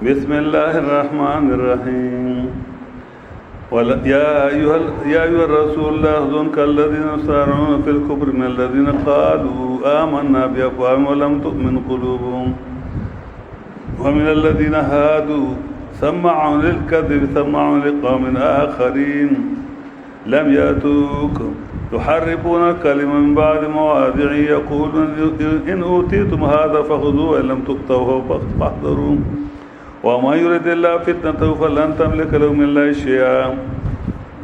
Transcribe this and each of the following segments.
بسم الله الرحمن الرحيم. يا أيها الرسول لا يحزنك الذين يسارعون في الكفر من الذين قالوا آمنا بأفواههم ولم تؤمن قلوبهم ومن الذين هادوا سمعون للكذب سمعون لقوم آخرين لم يأتوك يحرفون الكلمة من بعد مواضعه يقولون إن أوتيتم هذا فخذوه وإن لم تؤتوه فاحذروا وما يرد الله فتنته فلن تملك له من الله شيئا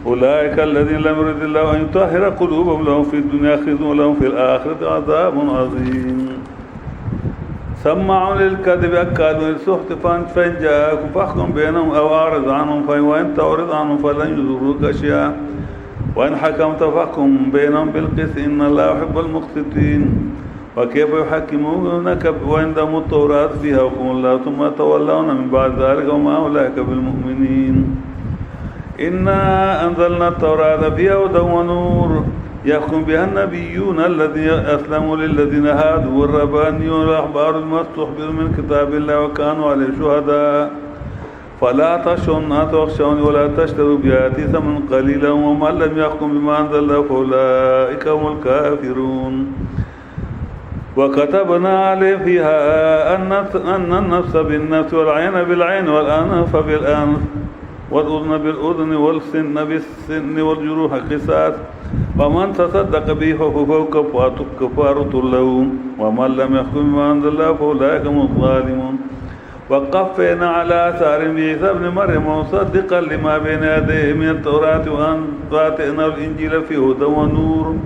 أولئك الذين لم يرد الله أن يطهر قلوبهم لهم في الدنيا خزي ولهم في الآخرة عذاب عظيم. سمعون للكذب أكالون للسحت فإن جاءكم فاحكم بينهم أو أعرض عنهم وإن تعرض عنهم فلن يضروك شيئا وإن حكمت فاحكم بينهم بالقسط إن الله يحب المقسطين. وكيف يحكمونك وعندهم التوراة فيها حكم الله ثم تولون من بعد ذلك وما أولئك بالمؤمنين. إنا أنزلنا التوراة فيها هدى ونور يحكم بها النبيون الذين أسلموا للذين هادوا والربانيون والأحبار بما استحفظوا من كتاب الله وكانوا عليه شهداء فلا تخشوا الناس واخشوني ولا تشتروا بآياتي ثمنا قليلا ومن لم يحكم بما أنزل الله فأولئك هم الكافرون. وكتبنا عليه فيها أن النفس بالنفس والعين بالعين والأنف بالأنف والأذن بالأذن والسن بالسن والجروح قصاص ومن تصدق به فهو كفارة له ومن لم يحكم بما أنزل الله فأولئك هم الظالمون. وقفينا على آثار عيسى ابن مريم مصدقا لما بين يديه من التوراة وآتيناه الإنجيل فيه هدى ونور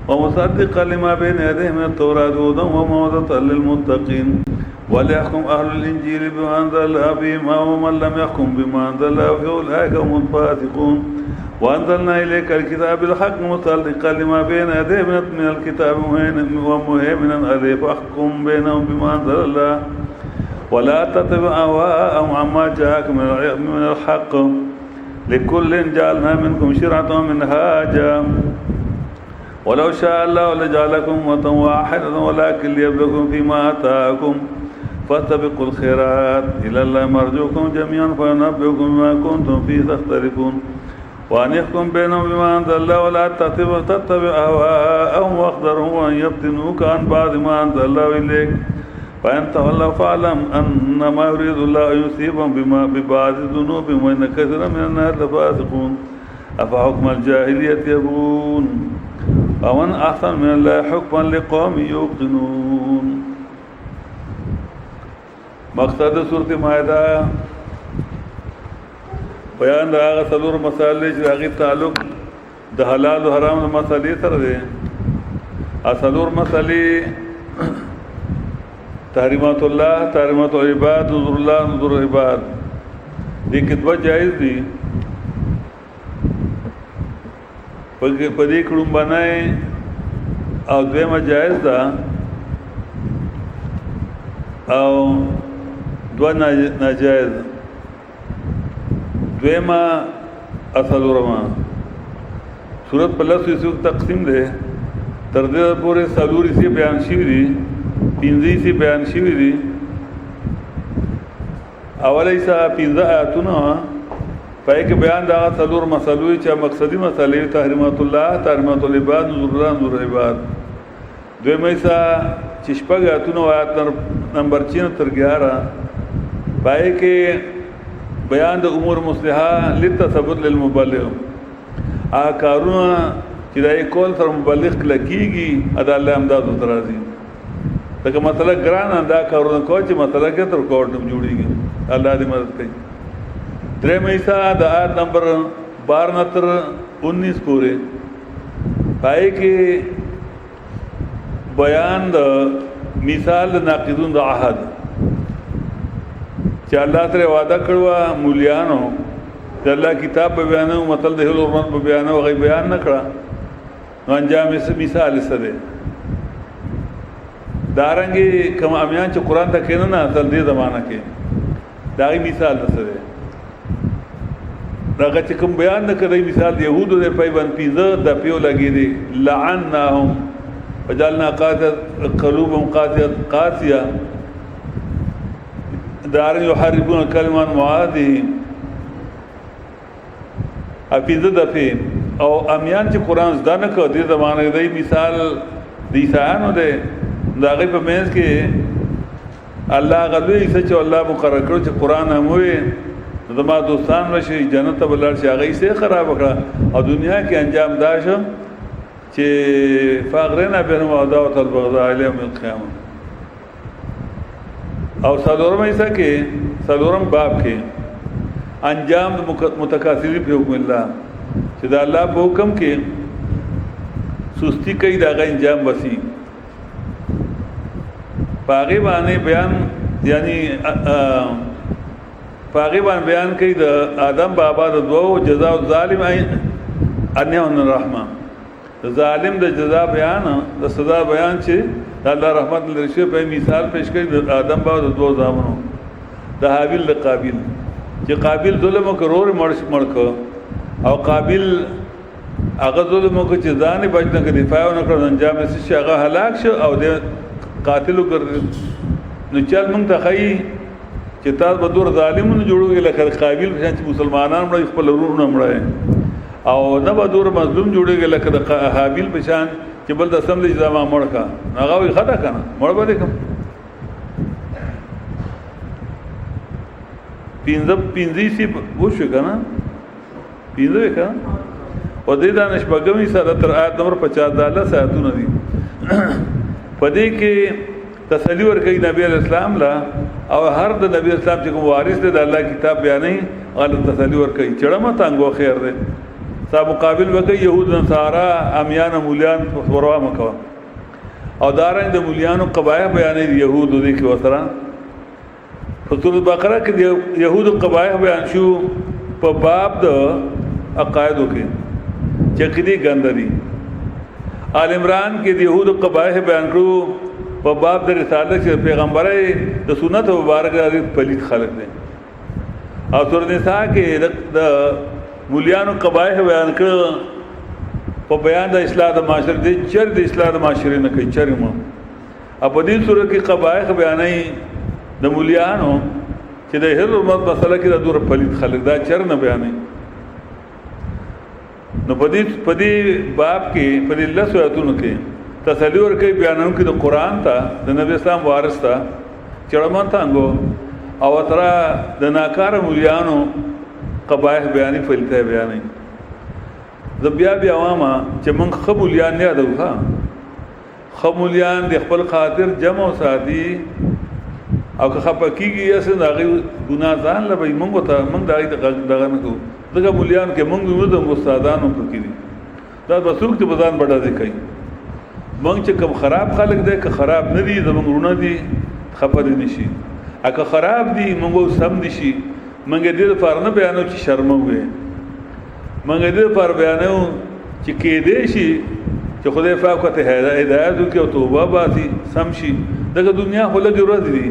ومصدقا لما بين يديه من التوراة هدى وموعظة للمتقين وليحكم أهل الإنجيل بما أنزل الله فيهما ومن لم يحكم بما أنزل الله فأولئك هم الفاسقون. وأنزلنا إليك الكتاب بالحق مصدقا لما بين يديه من الكتاب ومهيمنا عليه فاحكم بينهم بما أنزل الله ولا تتبع أهواءهم عما جاءك من الحق لكل جعلنا منكم شرعة ومنهاجا ولو شاء الله لجعلكم أمة واحدة ولكن ليبلوكم فيما آتاكم فاستبقوا الخيرات إلى الله مرجوكم جميعا فينبئكم بما كنتم فيه تختلفون. وأن يحكم بينهم بما أنزل الله ولا تتبع أهواءهم واحذرهم وأن يفتنوك عن بعض ما أنزل الله إليك فإن تولوا فاعلم أنما يريد الله أن يصيبهم ببعض ذنوبهم وإن كثيرا من الناس لفاسقون. أفحكم الجاهلية يبغون ومن أحسن من الله حكما لقوم يوقنون. مقصد سورة مائدہ بیان دا آغا سلور مسائل چی آغی تعلق دا حلال و حرام دا مسئلی سر دے. سلور مسئلی تحریمات اللہ تحریمات العباد نظر اللہ نظر العباد دی کتبہ جائز دی پدی کڑم بنائے او دویمہ جائز دا او دو ناجائز دویمہ اصل ورما صورت پر لس اسی تقسیم دے تردید پورے سلور اسی بیان شیوی دی پینزی سی بیان شیوی دی اول ایسا پینزہ آیاتونا پای که بیان دا سلور مسئلوی چا مقصدی مسئلے تحریمات اللہ تحریمات العباد نظر اللہ نظر العباد دوی میسا چشپگ آیاتون و آیات نمبر 6 تر 11 پای که بیان دا امور مصلحہ للتصبت للمبلغ آکارونا چی دا ایک کول سر مبلغ لکی گی ادا اللہ امداد و ترازی تاکہ مسئلہ گران دا کارونا کو چی مسئلہ کیا تر کورٹ جوڑی گی اللہ دی مدد کئی درے میسا دا آیت نمبر 12 تر 19 پورے پائے کہ بیان دا مثال ناقضون دا عہد چا اللہ سرے وعدہ کڑوا مولیانو چا اللہ کتاب پہ بیانو مطلب دہل ارمان پہ بیانو غی بیان نہ کڑا نو انجام مثال اس دے دارنگی کم امیان چا قرآن تا کہنا نا اصل دے زمانہ کے داغی مثال نہ سدے راگا چکم بیان نہ کر رہی مثال یہود دے پای بن پیزا دا پیو لگی دی لعناهم وجعلنا قلوبهم قاسیہ دارن یحرفون الکلم عن مواضعه اپیزه دفعه او امیان چې قرآن زده نه کړ دې زمانه دی مثال د عیسایانو دی د هغې په منځ کې الله هغه لوی څه چې الله مقرر کړو چې قرآن هم ووایي زما دوستان راشي جنت ته به لاړ شي هغه یې خراب کړه او دنیا کې انجام دا شو چې فاغرنا بینهم العداوة والبغضاء الی یوم القیامة او څلورم حصہ کې څلورم باب کې انجام متکاثرین په حکم الله چې دا الله په حکم کې سستی کوي دا غي انجام وسی پاغي باندې بیان یعنی پاغي باندې بیان کوي د آدم بابا د دوه جزاء الظالم انه الرحمه ظالم د جزاء بیان د سزا بیان چې الله رحمت لري په مثال پیش کوي د آدم بابا د دوه زامنو د حابیل د قابیل چې قابیل ظلم وکړور مړ او قابیل هغه ظلم وکړ چې ځان یې بچ نه کړ دفاع نه کړ انجام یې شي هغه هلاک شو او د قاتل وګرځي نو چل موږ ته خی چې تاسو به دور ظالمونه جوړوي لکه قابیل چې مسلمانان مړ خپل ورونه مړ او نه به دور مظلوم جوړيږي لکه د حابیل په شان چې بل د سم د ځما مړ کا هغه وي خطا کنه مړ به کوم پینځه سی وشو کنه پینځه کنه او دې دانش بګمی سره تر آیت نمبر 50 د الله ساتونه دي پدې کې تسلی ورکړي نبی اسلام لا او هر د نبی اسلام چې کوم وارث دی د الله کتاب بیانې غلط تسلی ورکړي چړما تانګو خیر دی صاحب مقابل وکړي يهود نصارا امیان مولیان وروا مکو او دارنګ د مولیانو قبایح بیانې يهود دي کې وسره سورۃ بقره کې يهود قبایح بیان شو په باب د عقایدو کې چې کدي ګندري آل عمران کې د يهود قبایح بیان کړو په باب د رسالت چې پیغمبري د سنت مبارک لري پلیت خلق دي او سورۃ نساء کې د مولیانو قبایح بیان کړو په بیان د اصلاح د معاشره دي چر د اصلاح د معاشره نه کوي چرم په دې سورۃ کې قبایح بیانې د مولیانو چې د هر امت مسله کې د دور پلیت خلق دا چر نه بیانې نو پدې باب کې پدې الله سواتونو کې تسلی ورکړي بیانونو کې د قران ته د نبی اسلام وارث ته چړمان تانګو او تر د ناکار مولیانو قبایح بیانې فلته بیانې زبیا عوامه چې موږ خمولیان نه یادو ها خمولیان د خپل خاطر جمع ساتي او که خپکیږي اسه دغه ګناه ځان لبې موږ ته موږ دغه نه کوو دغه مولیان کې موږ د استادانو په کې دي دا بسوک ته بزان بڑا دي کوي موږ چې کوم خراب خلک دي که خراب نه دي زموږ ورونه دي خپل نشي اګه خراب دي موږ سم دي شي موږ دې لپاره نه بیانو چې شرم وي موږ دې لپاره بیانو چې کې دې شي چې خدای پاک ته هدایت وکړي او توبه باسي سم شي دغه دنیا هله ورځ دي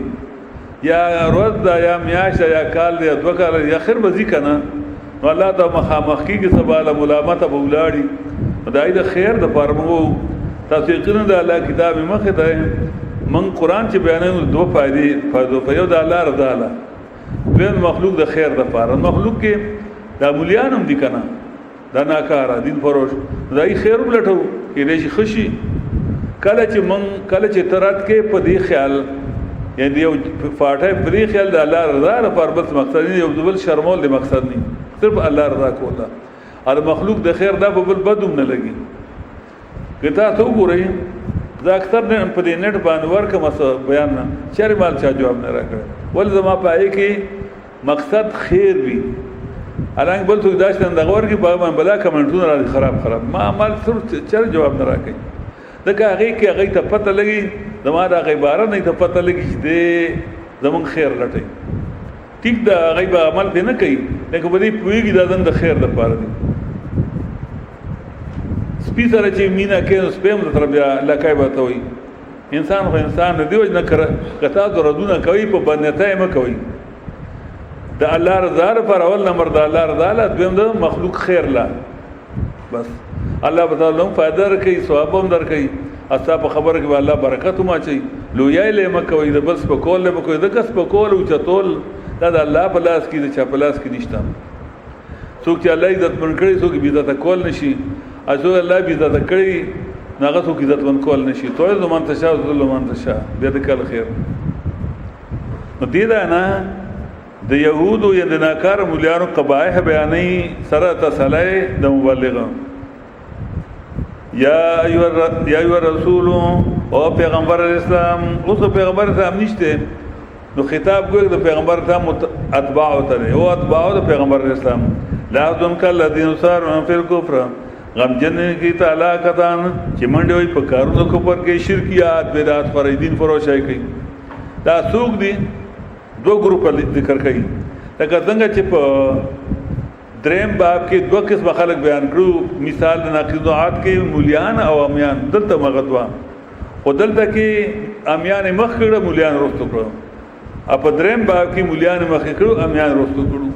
یا ورځ دا یا میاشت یا کال دی دوه کال یا خیر به ځي کنه نو الله ته مخامخ کیږي سباله ملامت ابو ولاړي خدای د خیر د پرمو تاسو یقینا د الله کتاب مخه ده من قران چې بیانوي دوه فائدې په یو د الله رضا الله بل مخلوق د خیر د پاره مخلوق کې د مولیانم دي کنه دا ناکاره دین فروش دای خیر ولټو کې دې خوشي کله چې ترات کې په دې خیال یعنی یو فاټه پرې خیال د الله رضا لپاره بس مقصد نه یو بل شرمول دی مقصد نه صرف الله رضا کوله ار مخلوق د خیر دا په بل بدوم نه لګي کته ته وګورئ دا اکثر نه په دې نت باندې ورکه مس بیان نه چیرې مال چا جواب نه راکړ ول زما پای کې مقصد خیر وي الان بل څه داشتن دغه ورګي په باندې بلا کمنټونه را خراب ما مال صرف چیرې جواب نه راکړي دغه هغه کې هغه ته پته لګي زما دا غیباره نه ته پته لګي چې زمون خیر لټي ټیک دا غیب عمل به نه کوي لکه په دې پوېږي دا د خیر د پاره دي سپی سره چې مینا کې سپم تر بیا لکای به وي انسان خو انسان دی وځ نه کړه کته دردونه کوي په باندې ما کوي د الله رضا پر اول نمبر د الله رضا له دویم د مخلوق خیر لا بس الله تعالی فائدہ ورکړي ثواب هم درکړي استا په خبره کې الله برکت ما چي لوی له مکه وي د بس په کول له کوئی د کس په کول او چتول دا د الله په لاس کې د چا په لاس کې نشته څوک چې الله عزت من کړی څوک به عزت کول نشي ازو الله به عزت کړی ناغه څوک عزت من کول نشي تو زمان تشا ذل من تشا به د کل خیر نو دې دا نه د يهودو یا د ناکار مليانو قبایح بیانې سره تسلی د مبلغ یا ایو رسول او پیغمبر اسلام اوس پیغمبر اسلام نشته نو خطاب کوي د پیغمبر ته اتباع ته او اتباع د پیغمبر اسلام لا ذن کل الذين صاروا في الكفر غم جن کی تعالی کتان چې منډه وي په کارونو کفر کې شرکیات بدعت فریدین فروشای کوي دا سوق دي دو گروپ ذکر کړي لکه څنګه چې په دریم باب کې دوه قسم خلک بیان کړو مثال د ناقضات کې مولیان او امیان دلته مغدوا او دلته کې امیان مخ کړه مولیان وروسته کړو په دریم باب کې مولیان مخ کړو امیان وروسته کړو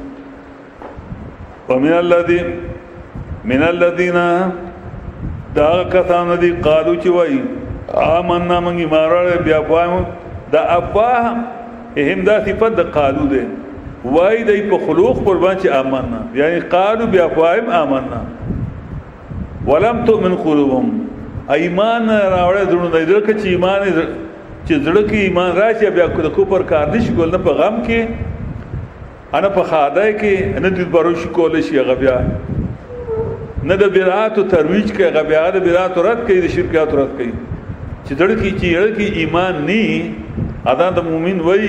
ومن الذين دا کسان دي قالو چې وای آمنا من ایمان بیا پایم دا افواه اهم دا صفت د قالو ده وای دای په خلوق قربان چې آمنا یعنی قالو بیا پایم آمنا ولم تؤمن قلوبهم ایمان راوړل درنه دې چې ایمان چې زړه کې ایمان راشي بیا کو د کوپر کار نشي کول نه په غم کې انا په خادای کې نه د بروش کول شي غبیا نه د بدعات او ترویج کې غبیا د بدعات رد کوي د شرکیات رد کوي چې زړه کې ایمان ني ادا د مؤمن وای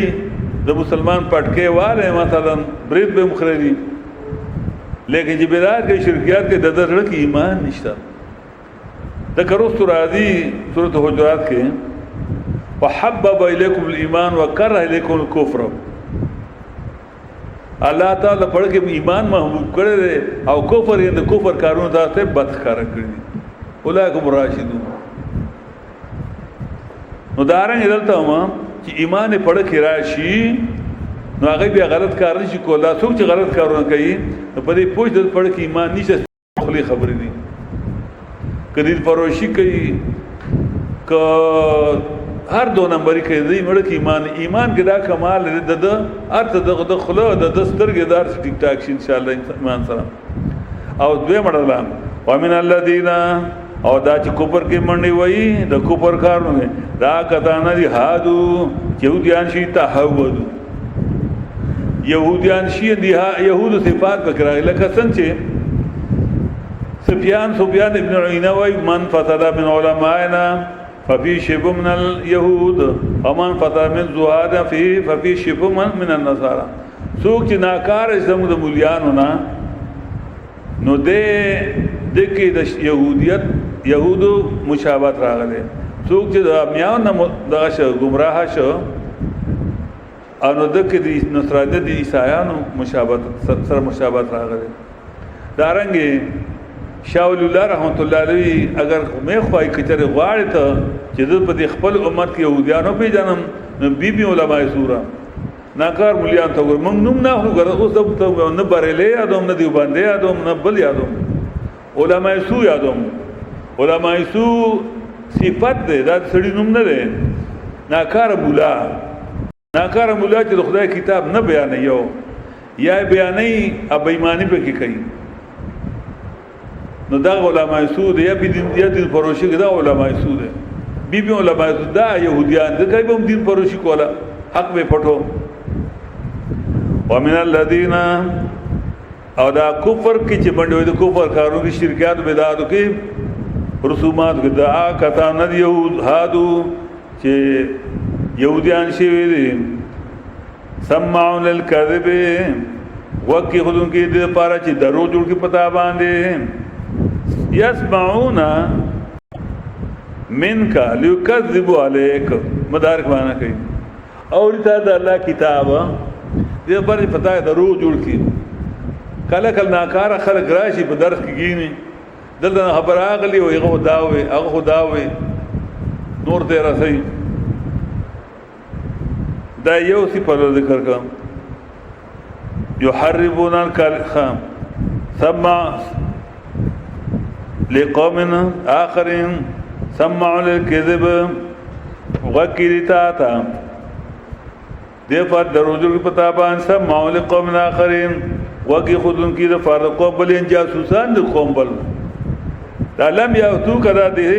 د مسلمان پټکي والے مثلا برید به مخرجي لیکن چې بدعات کې شرکیات کې د زړه کې ایمان نشته د کروست راضي سورۃ حجرات کې وحبب الیکم الايمان وکره الیکم الكفر الله تعالی پړ کې ایمان محبوب کړی او کفر یې د کفر کارونو ته بد ښکار کړی اولئکم راشدون نو دارنګ دلته ما چې ایمان پړ کې راشي نو هغه بیا غلط کار نشي کولای څوک چې غلط کارونه کوي په دې پوښتنه د پړ کې ایمان نشته خلی خبرې دي کدی فروشي کوي ک هر دو نمبرې کې دی مړ کې ایمان کې دا کمال د ارته د خلو د دسترګې دار ټیک ټاک شي ان شاء الله ایمان سره او دوی مړل ومن الذين او دا چې کوپر کې منډي وای د کوپر کارونه دا کتانه دي هادو يهوديان شي تهودو يهوديان شي دي يهود صفات وکړه لکه څنګه سفيان ابن عيينة وای من فسد من علمائنا ففي شبه من اليهود ومن فتح من زهاد ففي شبه من النصارى سوق چې ناکار زموږ د مولیانو نه نو د کې د يهودو مشابهت راغله سوق چې د امیان نه دغه شو گمراه شو انو د کې د نصرانیت د عیسایانو مشابهت سره مشابهت راغله دارنګي شاول الله رحمت الله علیه اگر مې خوای کچره غواړي ته چې د په خپل امت کې يهوديانو په جنم بيبي علماء سوره ناکار مليان ته موږ نوم نه وګره اوس ته نه برلې یادوم نه دی باندې یادوم نه بل یادوم علماء سو یادوم علماء سو صفات ده دا سړي نوم نه ده ناکار مولا چې د خدای کتاب نه بیان یو یا بیانې اب ایمانی په کې کوي نو دا علماء سود یا دین فروشی دا علماء سود بی علماء سود دا يهوديان دا کوي هم دین فروشی کولا حق به پټو ومن الذين او دا کفر کې چې باندې د کفر کارو کې شرکیات بدعات کې رسومات کې دا کته نه يهود هادو چې يهوديان شي وي سمعون الكذب وکي خودن کې د پاره چې درو جوړ کې پتا باندې يسمعون منك ليكذبوا عليك مدارک معنا کوي اور ته د الله کتاب دې پر پتا درو جوړ کی کله کله ناکار خلق راشي په درس کې گینی دلته خبر اغلی او هغه داوي نور دې راځي دا یو سی په ذکر کوم يحربون الكلام سمع لقوم آخرين سمع للکذب غکی تا تا دے پر دروجل کی پتابان سمع لقوم آخرین غکی خود ان کی دفار قوم بلین جاسوسان دے قوم بل تا لم یاتو کدا دے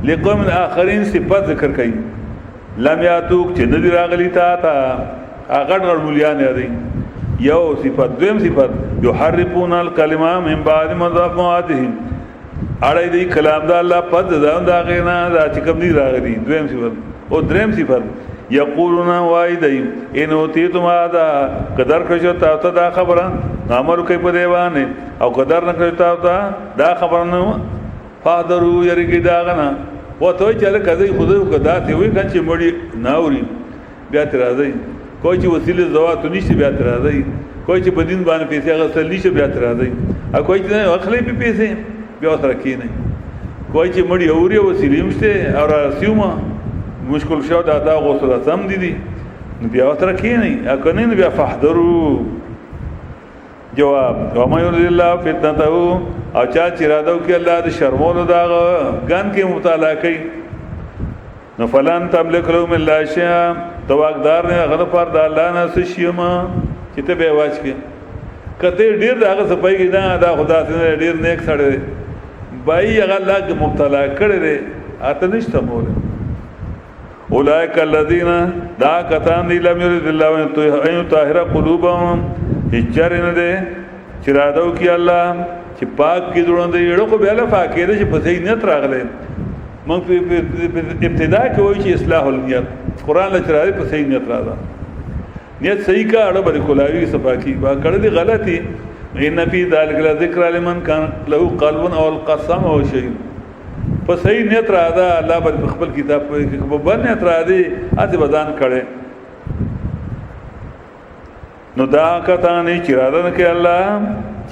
لقوم آخرین صفت ذکر کئی لم یاتوک چه ندی راغلی تا تا اغر غر مولیان یادی یو صفت دویم صفت یحرفون الکلمہ من بعد مواضعه اڑای دی کلام دا اللہ پد دا دا غینا دا چکم دی راغلی دویم صفت او دریم صفت یقولون وائی دی ان اوتیتم آدھا قدر کرشو تاوتا دا خبران نامرو کئی پا دیوانے او قدر نکرشو تاوتا دا خبران فاہدرو یرگی داغنا وہ توی چلے کدی خودو کدا تی ہوئی کنچی مڑی ناوری بیات رازی کوئی چی وسیل زواتو نیشتی بیات رازی کوئی چی بدین بان پیسے اغسل نیشتی بیات رازی اور کوئی چی اخلی پی پیسے بیات رکی نہیں کوئی چی مڑی اوری وسیلی مشتے اور رسیوما مشکل شو دادا غسل سم دی بیات رکی نہیں اکنین بیا فاحدرو جواب وما یرضی اللہ فتنتہو او چا چرادو کی اللہ دے شرمولو داغ گن کے مطالعہ کی نو فلان تملک لهم اللہ شیئا تواقدار نے غد پر دا اللہ نا سشیما چیتے بے واج کے کتے دیر دا آگا سپائی گی دا خدا سے دیر نیک سڑے دے بائی اگا اللہ کے مبتلا کرے دے آتا نشتا مولے اولائک اللذین دا کتان دی لم یرد اللہ ان طاہرہ قلوبهم ہچر ان دے چرادو کی اللہ چی پاک کی دوران دے ایڑو کو بیالا فاکی دے چی پسی نیت راگ لے منگ ابتدا کی ہوئی چی اصلاح النیت قرآن لچرا دے پسی نیت راگ نیت صحیح کا اڑو بری کلاوی سپاکی با کردی غلطی ان فی ذالک لذکر لمن کان لہو قلب او القسم او شہید پس صحیح نیت را دا اللہ بر بخبل کتاب بر نیت را دی آتی بدان کڑے نو دا کتانی چرادن کے اللہ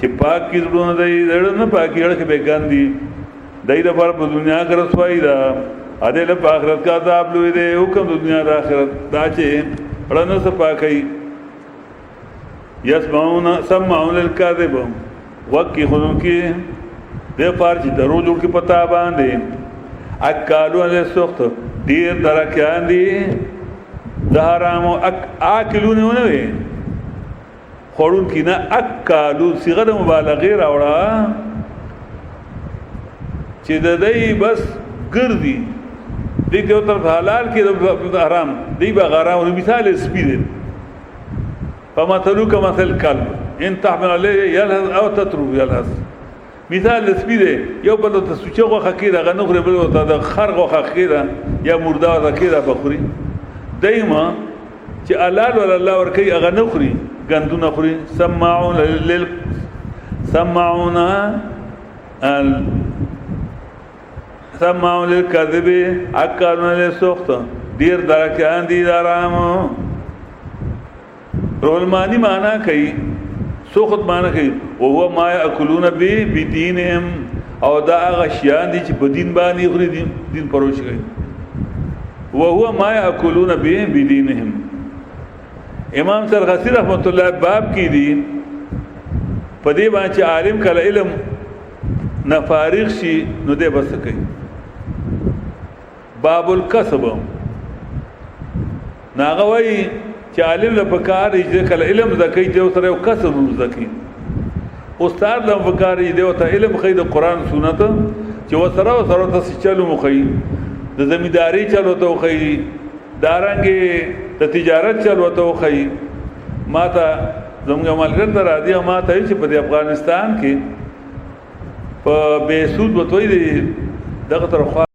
چی پاک کی ضرورت دی دڑن پاکی اڑک بیگان دی دی دا پر دنیا کا رسوائی دا آدھے لپا آخرت کا عذاب لوئی دے حکم دنیا دا آخرت دا چے اڑن سا پاکی یسمعون سمعون للکاذب وقی خودوں کی دے پارچی درو جوڑ کی پتا باندے اکالو علیہ سخت دیر درکیان دی دہرامو آکلون انوے خورون کی نا اکالو صیغہ مبالغی راوڑا چی دائی بس گردی دیکھ دیو طرف حلال کی دو حرام دی با غرام انہوں مثال اسپی دے فمثلو کا مثل کلب ان تحمل علیہ یلحظ او تترو یلحظ مثال اسپی دے یو بلو تا سوچه غو خکیره اگا نخوری بلو تا خر غو خکیره یا مرده و خکیره بخوری دیما چه علال والالله ورکی اگا نخوری گندو نخوری سمعون للکذب اکارون للسخت دیر درکیان دیر آرامو رولمانی مانا کئی سوخت مانا کئی وہو ما یاکلون بدینہم او دا غشیان دی چی بدین بانی خری دین پروش گئی وہو ما یاکلون بدینہم امام سرخسی رحمت اللہ باب کی دی پدی بانچی عالم کل علم نفارغ شی نو دے بس سکئی باب القصب ناغوئی چی عالم لپکار اجدے کل علم زکی دیو سر قصب زکی استاد لپکار اجدے تا علم خید قرآن سنتا چی و سر تا چلو مخی دا زمیداری چلو تا خی دارنگی دا تجارت چلو تا خی ما تا زمگا مالکر تا را دیا ما تا ایچی پا دی افغانستان کی پا بیسود بطوئی دی دقتر خواہ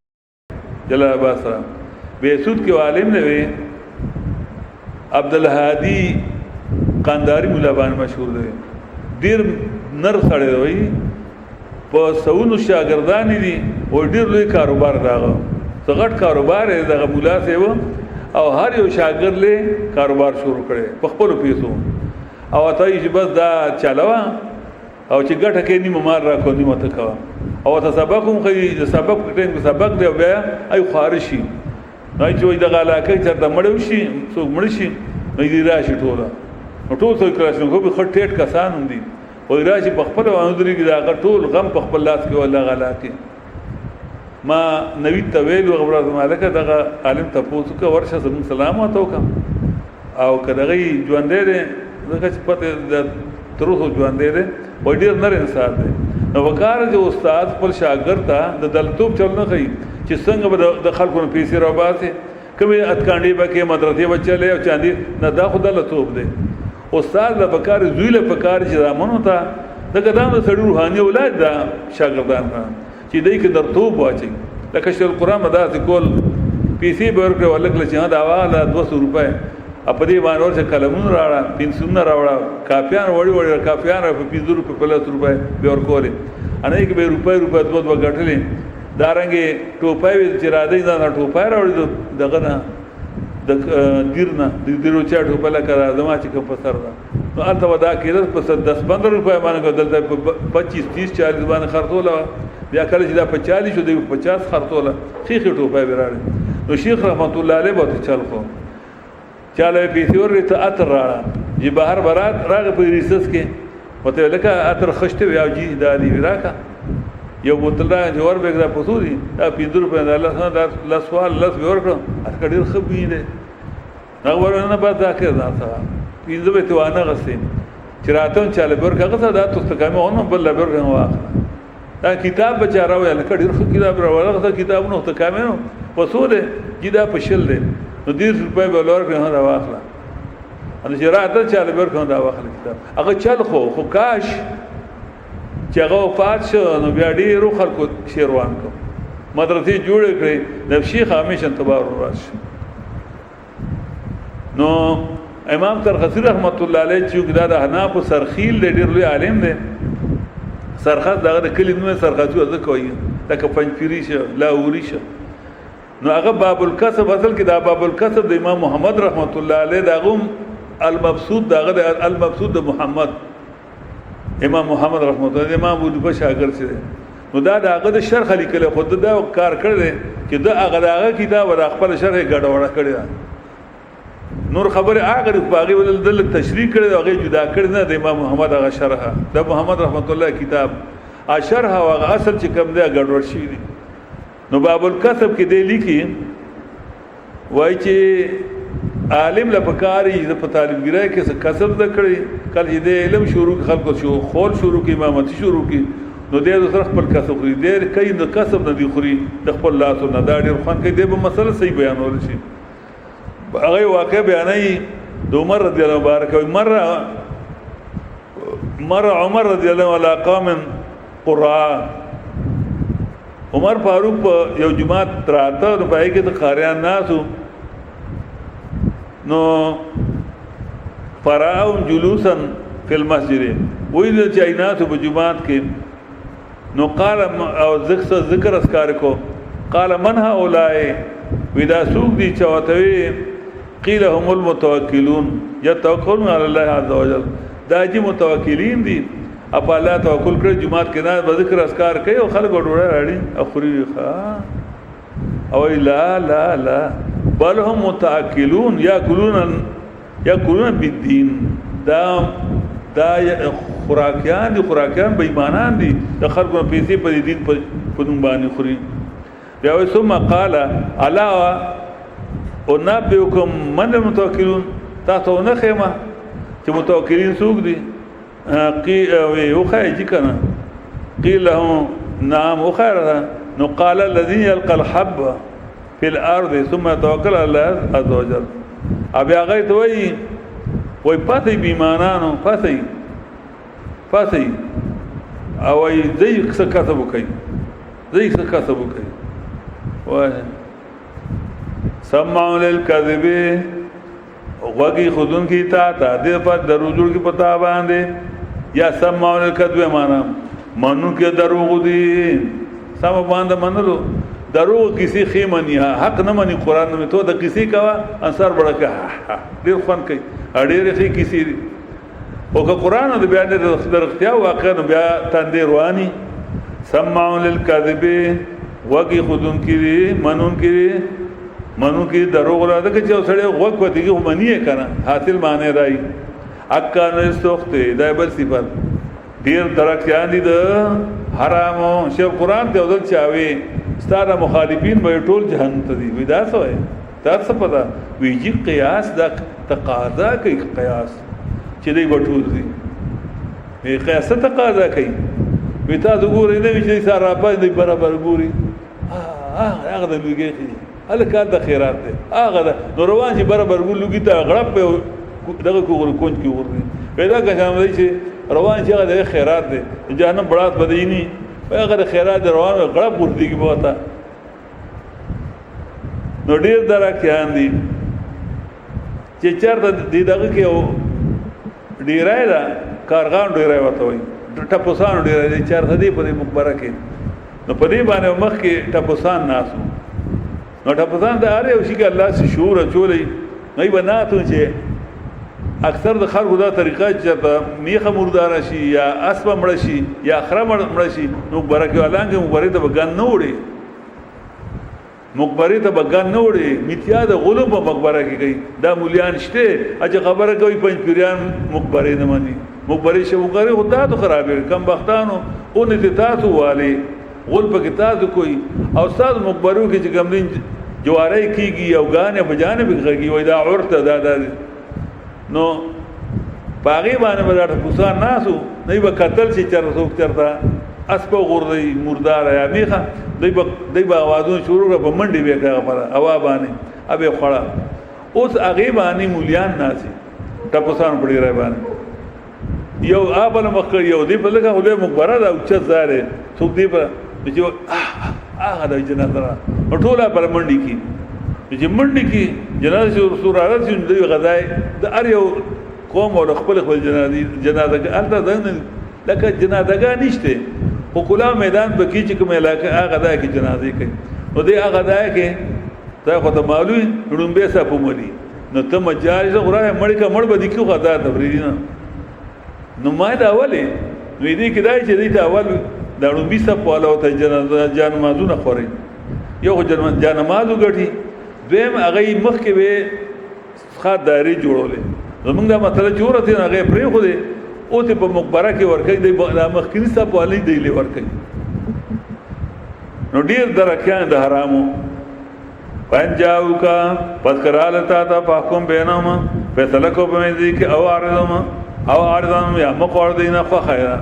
جلال باسرہ بیسود کے عالم نے بھی عبدالحادی قانداری ملابان مشہور دے دیر نر سڑے دوئی پا سونو شاگردانی دی اور دیر لوی کاروبار داغا سغٹ کاروبار ہے داغا مولا سے وہ او ہر یو شاگرد لے کاروبار شروع کرے پخپلو پیسو او اتائی چی بس دا چالوا او چی گٹھ کے نیم مار راکو نیم اتکوا او تا سبقم خی سبق کٹین سبق دے بیا ای خارشی نای چوئی دا علاقه چرتا مڑوشی سوک مڑشی نای دی راشی ٹولا ٹول سوی کراشی نکو بی خط ٹیٹ کسان ہم دی وی راشی پخپل وانو دری کی دا آقا ٹول غم پخپل لاس کے واللہ علاقه ما نوی تویل و غبرات مالکه دغه عالم تاسو کا ورشه زمون سلام وته وکم او کداغي ژوندې ده دغه چې پته د تروه ژوندې ده و ډیر نر انسان ده نو وکړه چې استاد پر شاګرد ته د دلتوب چلنه کوي چې څنګه د خلکو په پیسې راوباسي کبي اتکانډي بکې مدرسې بچلې او چاندي نه دا خو دلتوب ده استاد د پکار زویل پکار چې زمونو ته دغه دامه سړي روحاني اولاد دا شاګردان چې دای کې درتوب واچي لکه چې القرآن مدا کول پیسې به ورکړه ولکه چې دا والا 200 روپے په دې باندې ورته قلمونه راړه پنسلونه راوړه کاپیان وړي کاپیان په 50 روپے په 100 روپے به ورکولې ان کې به روپے دوه غټلې دارنګي ټوپای چې را دی دا ټوپای راوړي دغه نه د دیرنا د دیرو چا ټوپه لکه زما چې کوم پسر دا نو البته ودا کېدل په 10-15 روپے باندې دلته 25-30 40 باندې خرڅوله بیا کله چې دا 40 شو دی 50 خرڅوله خيخ ټوپه بیراړي نو شیخ رحمت الله علیه به چل خو چاله پیسې ورته اتر راړه چې بهر برات راغ په ریسس کې وته لکه اتر خشته بیا جی دالي وراکا یو بوتل دا جوړ به دا پسوري دا 50 روپے دا الله سوال لس ورکړه اټکړي خبي نه دا ورنه به دا کې دا څه پیزه به تو نه غسین چراتون چاله ورکه دا تاسو کمه اونم بل ورکه واخله دا کتاب بچاراو یا لکه ډیر خو کتاب راوړل دا کتاب نو ته کامه نو وسوله جدا پشل دی نو 10 روپے به لور کې دا واخله ان شراته چاله ورکه دا واخله کتاب هغه چل خو کاش چې هغه وفات شو نو بیا ډیرو خلکو شیروان کو مدرسې جوړ کړې د شیخ همیشه تبار راش نو امام ترخسی رحمت الله علیه چې دا د حناف سرخیل ډیر لوی عالم دی سرخس دغه د کلمې سرخسو ځکه کوي لکه پنځپيري شه لاوري شه نو هغه باب الکسب اصل کې دا باب الکسب د امام محمد رحمت الله علیه دغه المبسوط دغه المبسوط د محمد امام محمد رحمت الله امام ابو بکر شاګرد شه نو دا دغه د شرح لیکل خود دا کار کړی چې دا هغه کتاب ور خپل شرح ګډوډه کړی نور خبره هغه باغی ول دل تشریح کړي هغه جدا کړي نه د امام محمد هغه شرح د محمد رحمت الله کتاب ا شرح او اصل چې کوم دی ګډوډ شي دي نو باب الکسب کې دی لیکي وای چې عالم لپاره د طالبګرای کې څه کسب وکړي کله دې علم شروع خلکو شو خول شروع کې امامت شروع کې نو دې سره خپل کسب خوري دې کین د کسب نه دی خوري د خپل لاس نه دا ډیر خوان کې دې به مسله صحیح بیانول شي هغه واقع بیانای د عمر رضی الله مبارک مر عمر رضی الله علی قوم قرآن عمر فاروق یو جماعت راته نو پای کې د قاریان ناسو نو فراو جلوسا فی المسجد ویل چې ناسو په جماعت کې نو قال او ذکر اسکار کو قال من هؤلاء ودا سوق دي چوتوي قيل هم المتوکلون يتوکلون على الله عز وجل دا جی متوکلین دي اپ الله توکل کړ جماعت کې نه ذکر اسکار کوي او خلک ډوړه راړي اخري ښا او لا لا لا بل هم متاکلون یاکلون بالدین دا خوراکیان دي خوراکیان بې ایمانان دي د خلکو پیسې په دین په دون باندې خوري بیا وې ثم قال الا ونبئكم من المتوکلون تاسو نه خېما چې متوکلین څوک دي او خایجی کنه قیل له نعم وخيرها نو قال الذي يلقى الحب في الارض ثم يتوكل على الله عز وجل ابي هغه ته وای پاتې بیمانانو پاتې او ای زي څه کسب کوي وای سمعوا للكذب وغي خودن کی تا دې په دروغ کې پتا باندې یا سمعوا للكذب معنا منو کې دروغ دي سم باندې منلو دروغ کسی خیمنی حق نه منی قران میں تو د کسی کا انصار بڑکا ډیر فن کوي اړیر خي کسی او که قران د بیان د اختیار واقع بیا تندې رواني سمعوا للكذب وغي خودن کی منو کی دروغ را ده چې سړی غوږ کو دیږي منی کنه حاصل معنی راي اکان سوخته د بل صفات ډیر درکیان دي د حرامو شی قران ته ودل چاوي ستاره مخالفین به ټول جهنم ته دي. وی دا څه وایي دا څه پته وی جی قیاس دا تقاضا کوي قیاس چې دی وټول دي وی قیاس تقاضا کوي وی تاسو ګورئ نه وی چې سره باندې برابر ګوري هغه د لوګي هلکه د خیرات دی هغه نو روان چې برابر ګلوګي ته غړپ دغه کوغل کونج کې ورغی پیدا کښام دی چې روان چې هغه د خیرات دی جهنم بڑات بدینی هغه د خیرات روان غړپ ورتيږي بوته نو ډیر درکیان دي چې چرته دغه کې ډیرای دا کارغان ډیرای وته وي ټپوسان ډیرای دي چرته دی په مقبره کې نو په دې باندې مخ کې ټپوسان ناسو نو ټپوسان د اړ یو شي کې الله سي شعور چولې نه بناتو چې اکثر د خلکو دا طریقه چې میخه مردار شي یا اسب مړ شي یا خره مړ شي نو برکه ولانګه مبارې ته بګان نه وړي مقبره ته بګان نه وړي میتیا د غلو په مقبره کې گئی دا مولیان شته اجه خبره کوي پنځ پیران مقبره نه مانی مقبره شو غره خدا ته خرابې کم بختانو اون دې تاسو والي غل په تاسو کوئی او استاد مقبرو کې چې ګمرین جواری کیږي او غانه بجانب کیږي وای دا عورت دا نو باغی باندې بداټ پوسان ناسو نه به قتل چې چرته اسبو غردی مردار یا میخه دی با आवाजونه شروع کړه په منډي وکړه پر هوا باندې ابه خړه اوس هغه باندې مولیان ناسي ټپوسان پړي راي باندې یو ابل مخ یو دی په لګه هله مقبره دا اوچ زاره څوک دی په چې هغه د جنازه ټوله پر منډي کې چې منډي کې جنازه رسول الله چې دی غذای د ار یو قوم او خپل جنازه انت ځنه لکه جنازه نشته او کلا میدان په کې چې کوم علاقه هغه ځای کې جنازه کوي نو دې هغه ځای کې دا خو ته معلوم ډومبه صاحب مولي نو ته مجالس غره مړ کا مړ بدی کیو غدا تبرینا نو ما دا اوله نو دې کې دای چې دې ته اول دا ډومبه صاحب والا ته جنازه جنمازونه خوري یو جنمازو غټي دویم هغه مخ کې به خاطري جوړولې زمونږ دا مطلب جوړته هغه پرې خو دې او ته په مقبره کې ورکې د مخکینی صاحب والی دی له ورکې نو ډیر درکیان د حرامو پنجاو کا پس کراله تا پاکم بینما فیصله کو په دې کې او عارضم یا مقور دینه خو خیره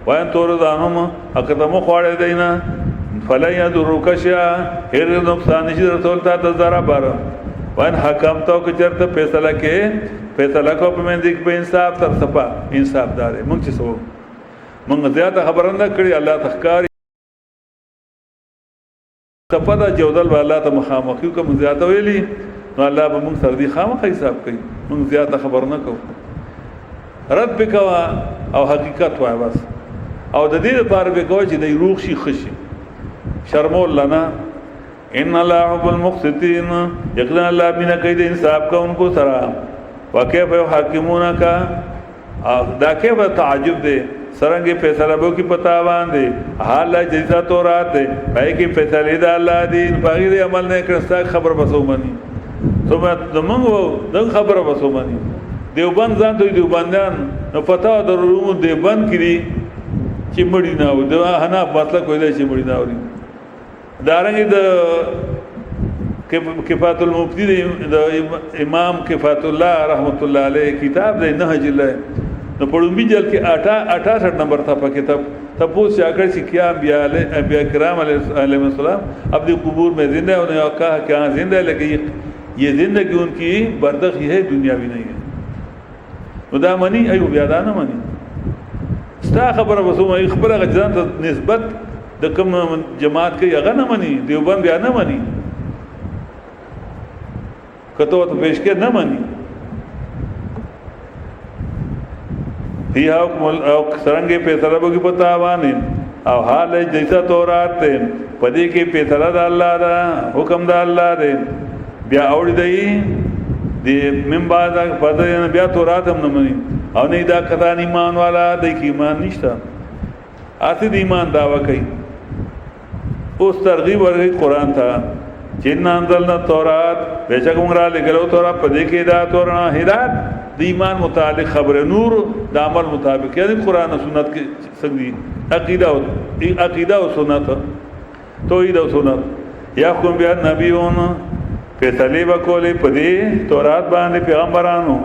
وان تور دانم اقدم خوړ دینه فلا يدرك شيئا هر نقصان نشي رسول تا ضرر وان حکم تو که چرته فیصله کې فیصله کو په من دې په انصاف تر صفه انصاف دار مونږ چې سو مونږ زیاته خبره نه کړی الله تخکاری صفه دا جودل الله ته مخامخیو کوم زیاته ویلی نو الله به مونږ سره دي خامخ حساب کوي مونږ زیاته خبر نه کوو رد وکوا او حقیقت وای بس او د دې لپاره به کوی چې د روح شي خشي شرمول لنا ان الله حب المقسطين یقینا الله بنا کوي د انصاف کوونکو سره وکيف يحكمونك دا کیف تعجب دے سرنگی فیصلہ بو کی پتا باندې حال جیسا تورات دے پای کی فیصله دا الله دین باغی دے عمل نه کرستا خبر بسو منی ثم دمنګو دغه خبر بسو منی دیوبند ځان دوی دیوبندان نو پتا درو دیوبند کړي چې مړی نه و دا حنا مطلب کوی چې مړی نه وري دارنګ د کفات المفتی د امام کفات الله رحمت الله علیه کتاب دی نهج الله نو پړومبي جل کې 68 نمبر تھا په کتاب تپو سے اگر سے کیا انبیاء کرام علیہ السلام اپنی قبور میں زندہ انہوں نے کہا کہ ہاں زندہ ہے لیکن یہ زندگی ان کی بردخ یہ ہے دنیاوی نہیں ہے دا منی ایو بیادا نه منی ستا خبره وسوم خبره غځان ته نسبت د کوم جماعت کې هغه نه منی دیوبند بیا نه منی کته ته پیش کې نه مانی دی حکم او سرنګې په طلبو کې پتا وانه او حال جیسا تورات ته پدې کې په طلب د الله دا حکم د الله دی بیا اور دی من بعد پدې بیا تورات هم نه مانی او نه دا کته ایمان والا د کی ایمان نشته اته د ایمان داوا کوي اوس ترغیب ورغی قران ته جن انزلنا تورات بیچک عمرہ لگلو تورات پدې کې دا تورنا هدایت د ایمان متعلق خبر نور د عمل مطابق یعنی قران او سنت کې څنګه عقیده او سنت توحید او سنت. یحکم بها النبیون فیصلې به کولې په دې تورات باندې پیغمبرانو.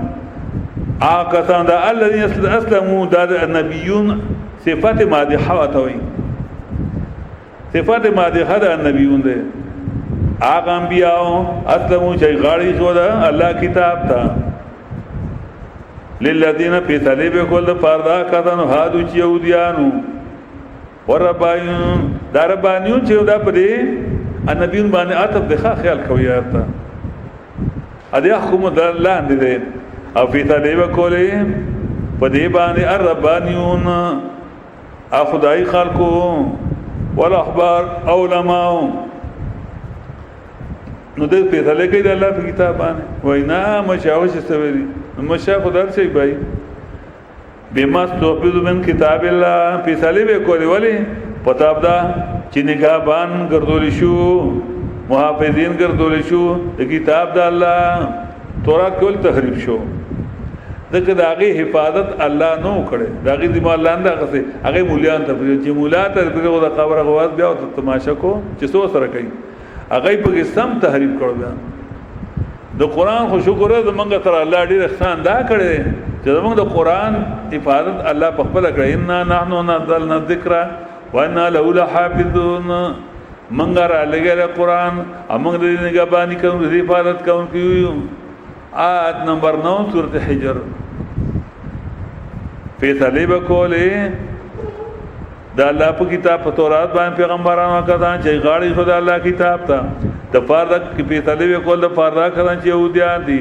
هغه کسان دا الذین اسلموا دا النبیون صفات مادحه وتوي، صفات مادحه دا النبیون دي. هغه انبیاء اسلموا چې غاړي شو دا الله کتاب تا للذین فیصلې به کول د پردا کسانو هادو چې يهوديانو وربایون دا ربانیون چې دا په دې النبیون باندې عطف د خیال کوي آتا ا دې حکم د الله دې او فیصلې به کولې په دې باندې الربانیون ا خدای خلقو والاحبار علماء نو دې فیصله کوي د الله په کتاب باندې وینا مشاوش سوي مشا خدای شي بھائی بما استوفز من کتاب الله فیصله به کوي ولی پتاب دا چې نگهبان ګرځول شو محافظین ګرځول شو د کتاب د الله تورات کول تحریف شو دغه داغه حفاظت الله نو کړي داغه دی الله نه غسه هغه مولیان ته چې مولا ته په د قبر غواز بیا او تماشا کو چې څو سره کوي هغه په سم تحریف کړو بیا د قران خو شکر دې موږ تر الله ډیر احسان دا کړي چې موږ د قران حفاظت الله په خپل کړی ان نحنو نزلنا الذکر وانا له لحافظون منګ را لګره قران موږ دې نگهبانی کوو دې حفاظت کوو کیو آیت نمبر 9 سورۃ حجر فیصله وکولې د الله په کتاب په تورات باندې پیغمبرانو کړه چې غاړي خدای الله کتاب ته د فرض کې فیصله وکول د فرض کړه چې يهوديان دي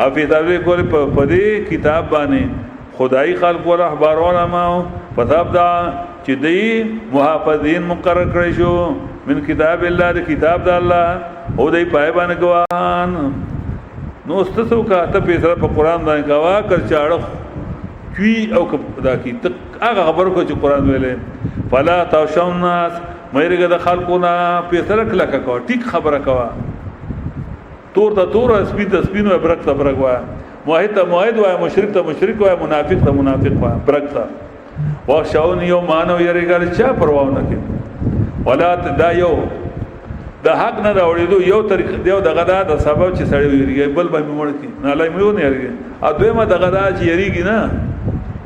او فیصله وکول په دې کتاب باندې خدای خلق او احبار علماء پتاب دا چې دی محافظین مقرر کړی شو من کتاب الله د کتاب د الله او دې پای باندې ګواهان نو ستاسو کا ته پیسره په قران باندې گواه کړ چاړه کی او دا کی ته هغه خبر کو چې قران ویلې فلا تشون الناس مېرګه د خلقونه پیسره کله کا ټیک خبره کوا تور ته تور سپین ته سپینو برک ته برک وا موحد ته موحد وا مشرک ته مشرک وا منافق ته منافق وا برک ته واښاون یو مانو یریګل چا پروا نه کوي ولا دا یو د حق نه راوړېدو یو طریق دیو دغه دا د سبب چې سړی ویریږي بل به مړ کی نه لای مې ونه یریږي ا دویمه دغه دا چې یریږي نه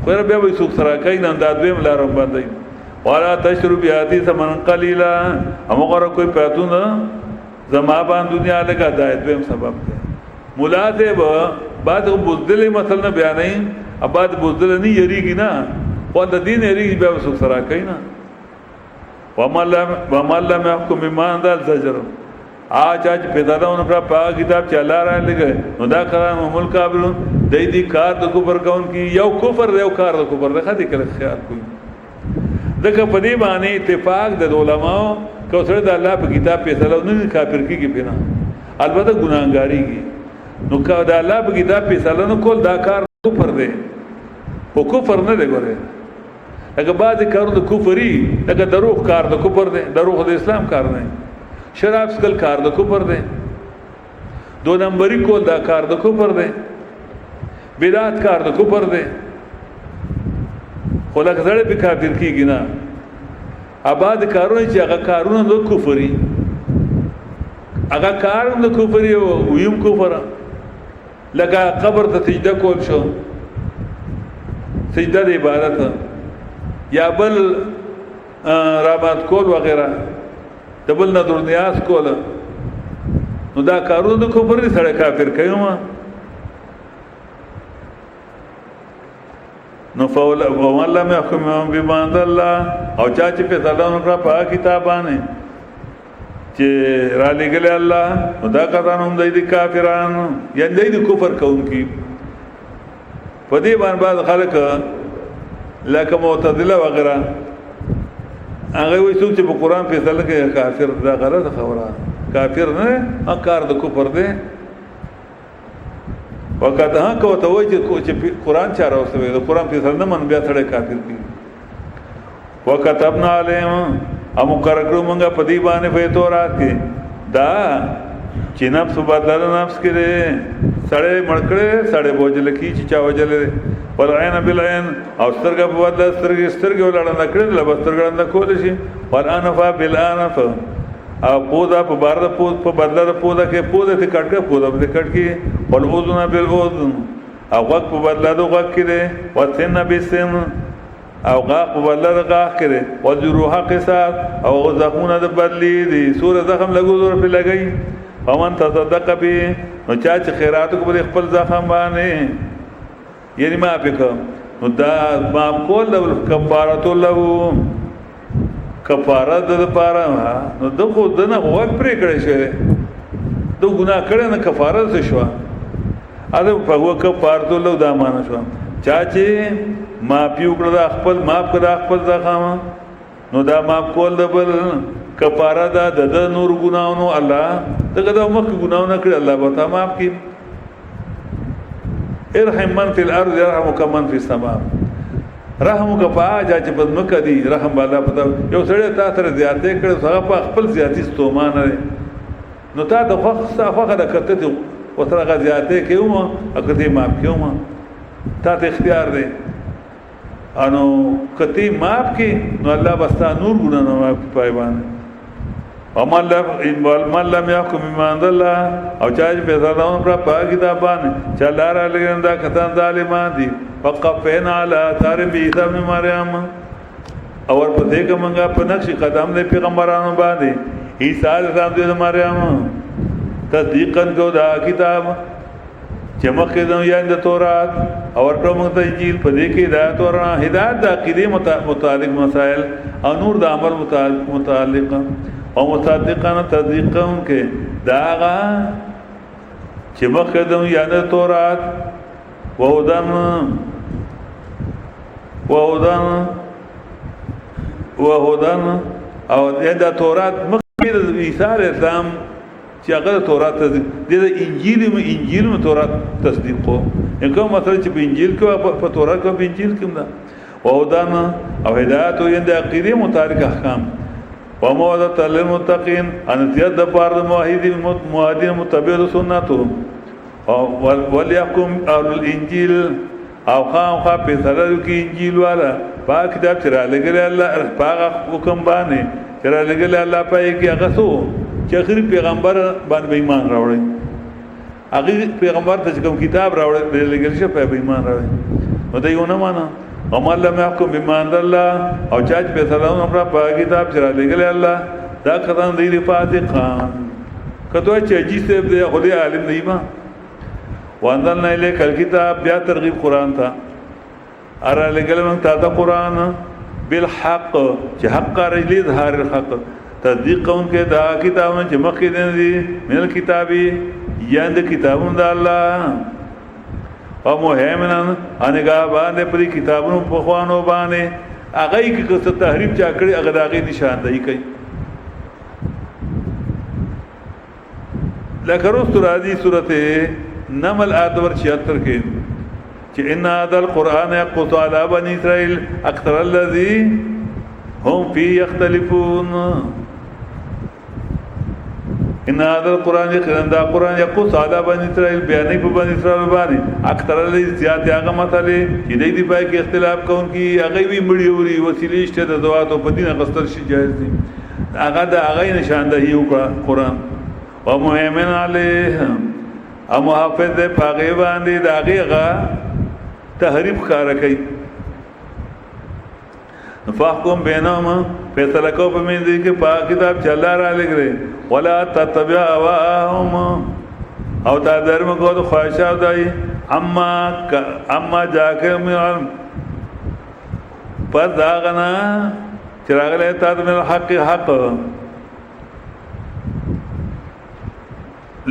خو بیا به څوک سره کوي نه دا دویم لارم باندې ولا تشرب یاتی ثمن قلیلا امغره کوئی پاتون زما باندې دنیا لگا دا دویم سبب دی مولا ته بعد بوزدل مثلا بیانې اباد بوزدل نه یریږي نه خو د دین یریږي بیا څوک سره کوي نه وما لم يحكم بما انزل زجر آج پیداونه پر پاک کتاب چلا را لګي نو دا قران ملک کابل دای دي کار د کوپر کون کی یو کفر یو کار د کوپر د خدي کله خیال کوي دغه په دې باندې اتفاق د علماء کو سره د الله په کتاب په سلام نه کافر کیږي پینا البته ګناګاریږي نو کا د الله په کتاب په سلام کول دا کار کفر دی او کفر نه دی ګوره اگر بعض کارو د کفری لکه دروغ کار د کفر دی دروغ د اسلام کار نه شراب سکل کار د کفر دی دو نمبری کول دا کار د کفر دی بدعت کار د کفر دی خو لکه زړه به کافر کیږي نه آباد کارونه چې هغه کارونه د کفری هغه کارونه د کفری او ویم کفر لکه قبر ته سجده کول شو سجده د عبادت یا بل رابط کول وغیرہ دبل نظر نیاز کول نو دا کارونه د کفر سره کافر کيوما نو فول والله مې حکم بما انزل الله او چا چې په ځلانو پر په کتابانه چې را لګل الله نو دا کارونه هم د کافرانو یا د کفر کوونکی په دې باندې بعض خلک لکه معتزله وغیرہ هغه وایي چې په قران فیصله کوي کافر دا غلط خبره کافر نه کار د کفر دی وقت ها کو ته وایي چې قران چا راوځي د قران فیصله نه من بیا سره کافر دي وکتبنا علیهم ام کرکرو مونږه په دې باندې په تورات کې دا چې نفس بدل نفس کې سړې مړکړې سړې بوجل کی چې چا وجل ولعين بالعين او سترګه په بدل سترګه ولړنده کړل له سترګه کول شي والانف بالانف او پودا په بار د پود په بدله د پودا کې پودا ته کټ پودا په کټ کې ولعوذنا بالعوذ او غق په بدله د غق کې ده وسن بسن او غاق په بدله د غاق کې ده وجروح قصاص او زخمونه د بدلی دي سور زخم لګو زور په لګي ومن تصدق به نو چا چې خیرات کو په خپل زخم باندې یعنی ما پکې نو دا ما کول کفاره له کفاره د لپاره نو دغه دنه وخت پرې کړی شه دو ګناه کړي نه کفاره څه شو اده په وګه کفاره له دا مان شو چا چې ما پیو کړه خپل ماف کړه خپل زخم نو دا ماف کول د بل کفاره دا د نور ګناونو الله دغه د مخ ګناونه کړی الله به تا ماف کړي ارحم من فی الارض يرحمك من فی السماء رحم کا پاجا چې بد مکه دی رحم بالا پتا یو سړی تا سره زیاتې کړو هغه په خپل زیاتی ستومان لري نو تا د خوخه د کته وسره غ زیاتې کېوم اکته ماف کېوم تا ته اختیار دی انو کته ماف کې نو الله بستا نور ګنا نه ماف پایبان ومن لم يحكم بما انزل الله او چاج په ځانونو پر پاک کتابان چلاره لګندا کتان ظالمان دي فقفنا على تارب عيسى ابن مريم اور په دې کومه په نقش قدم دې پیغمبرانو باندې عيسى السلام دې مریم تصدیقا کو دا کتاب چې مخکې د یان د تورات اور کوم ته انجیل په دې کې ہدایت اور هدایت د عقیده متعلق مسائل او نور د عمل متعلق او مصدقاً تصدیقاً کې داغا چې مخکې د یان د تورات وهدن او دا تورات مخکې د عیسی السلام چې هغه تورات د انجیل تورات تصدیق کو کوم مثلا چې په انجیل کې په تورات کې په انجیل کې دا وهدن او هدایت او د عقیده متعلق احکام وموعظة للمتقين ان زیاد د پاره موحدین متبع سنتو وليحكم اهل الانجيل او خام په سره کې انجیل والا پاک کتاب چر لګل الله پاک حکم باندې چر لګل الله پای کې هغه سو چې اخر پیغمبر باندې ایمان راوړي هغه پیغمبر ته کوم کتاب راوړي لګل شي په ایمان راوړي نو دا یو نه معنا ومن لم يحكم بما انزل الله او چاچ په سره پر پاک کتاب چر لګل الله دا کدان دی فاتقان کته چې جسم دې خدای عالم نه ما وانزلنا الیک الکتاب بیا ترغیب قران ته اره لګل من ته قران بالحق چې حق رجلی ظاهر الحق تصدیقون کې دا کتابونه چې مخکې دي من الكتابی یاند کتابون د الله او مهیمنن انګا باندې پری کتابونو په خوانو باندې هغه کې څه تحریف چا کړی هغه دغه نشاندهی کوي لکه رسول راځي سورته نمل آدور 76 کې چې ان هذا القران يقص على بني اسرائيل اكثر الذي هم فيه يختلفون ان هذا القران يقص على بني اسرائيل بیانې په بني اسرائيل باندې اکثر الذي زیات هغه مطلب چې دې پای کې اختلاف کوونکی هغه وی مړیوري وسیلې شته د دوات او په دین غستر شي جایز دي هغه د هغه نشاندهي وکړه قران او مهمن علیه او محافظ دے پاگے باندے داگے غا تحریف کارا کئی فاحکم بینام فیصلہ کو پمیندی کے پاک کتاب چلا رہا لگ رہے ولا تتبع اواہم او تا درم کو تو خواہشہ دائی اما جا کے من پر داغنا چراغ لیتا من الحق حق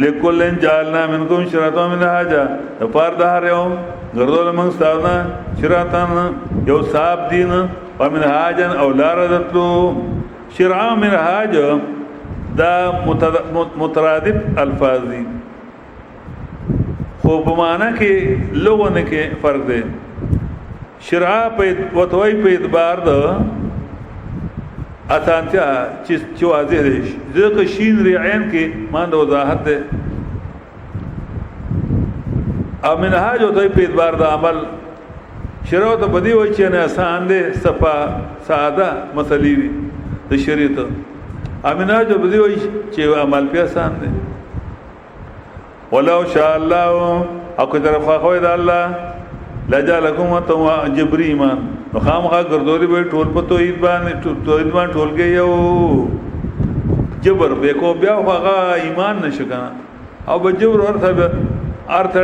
لکلن جعلنا منکم شرعتا من حاجا پار دهار یوم گردول منگستاونا شرعتا یو صاحب دین ومن حاجا او لاردتلو شرعا من حاجا دا مترادف الفاظ دی خوب معنی کے لوگوں نے کے فرق دے شرعا وطوئی پہ ادبار دا اتانتیا چو واضح دے ذکر شین ریعین کی مان دا وضاحت دے او منحاج ہوتا ہے پہ ادبار دا عمل شرعو تا بدی ہوئی چینے آسان دے صفا سعادہ مسئلی دی دا شریعت امنا جو بدی وای چې عمل په آسان دی. ولو شاء الله او که طرف خو د الله لجالکم تو جبری ایمان نو خامخا ګرځولي به ټول په توحید باندې ټولګي یو جبر به کو بیا هغه ایمان نشکنه او به جبر ارثه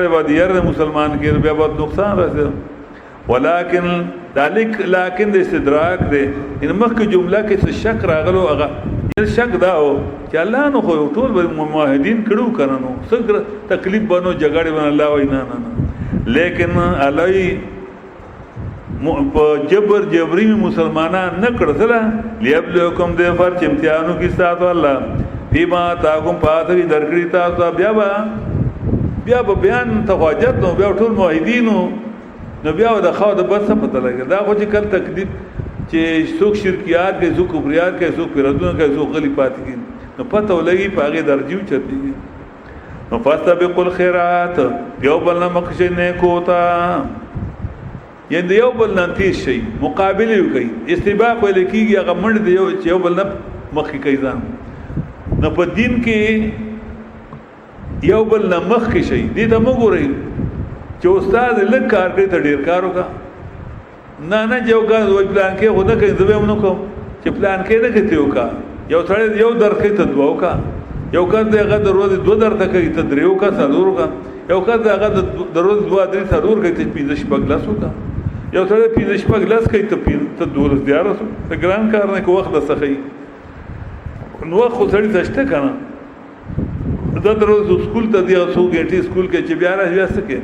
باندې ير مسلمان کې بیا به نقصان راځي. ولکن ذلک لکن د استدراک دی ان مخکې جمله کې څه شک راغلو هغه شک دا او چې الله نو خو ټول به موحدین کړو کرنو څنګه تکلیف بنو جګړه بن الله وینا نه لیکن علي جبر جبری مسلمانان نه کړل لیبلوکم د فرض امتحانو کې ساتو الله بما تاکم پاتې درکړی تاسو بیا بیان تواجد نو بیا ټول موحدینو نو بیا د خو د بس پته لګي دا خو چې کله تکلیف چې څوک شرکیات کې څوک کفریات کې څوک پیرادونه کې څوک غلی پاتې کې نو پته ولګي پاګه درجیو چتي نو فاستبقوا الخيرات یو بل نه مخشه نه کوتا یو بل نه تیز شي مقابله کوي استباق ول کېږي هغه منډ دی یو بل نه مخ کوي ځان نو په دین کې یو بل نه مخ کې شي دې ته وګورئ چې استاد لږ کار کوي ته ډیر کار وکړه نه جو کا وای پلان کې خو نه کوي زبې مونږ کوم چې پلان کې نه کوي وکا یو ثړې یو درکې ته دوا وکا یو کار دغه د ورځې دوه درته کوي ته دریو کا څلور وکا یو کار دغه د ورځې دوه درې څلور کوي ته 15 شپږ لاس وکا یو ثړې 15 شپږ لاس کوي ته دور زیار ته ګران کار نه کو وخت سخی نو خو سړی تشته کنه دا دروازه سکول ته دی اوسو ګټي سکول کې چې بیا راځي وسکه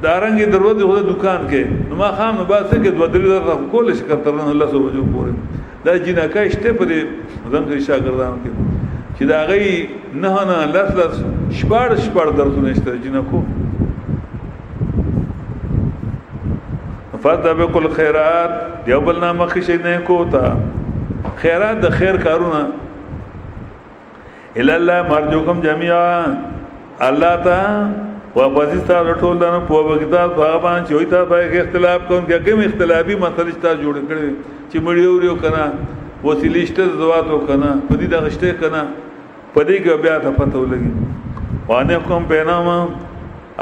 دارنګي دروازه هو دکان کې نو ما خام نو باسه کې دوه درې در کول شي کترن الله سو وجو پورې دا جنکای شته په ځنګ شاګردانو کې چې دا غي نه لاس شپړ درته نشته جنکو فاستبقوا الخيرات یو بل نه مخ شي نه کوتا خیرات د خیر کارونه الا الله مرجوکم جميعا الله تا واپس تاسو ټول دنه په وګتا په باندې چوي تا په اختلاف کوم کې کوم اختلافي مسلې تاسو جوړ کړی چې مړیو کنه وسیلیشته زواتو کنه په دې دغشته کنه په دې کې بیا ته پته ولګي وانه کوم پینامه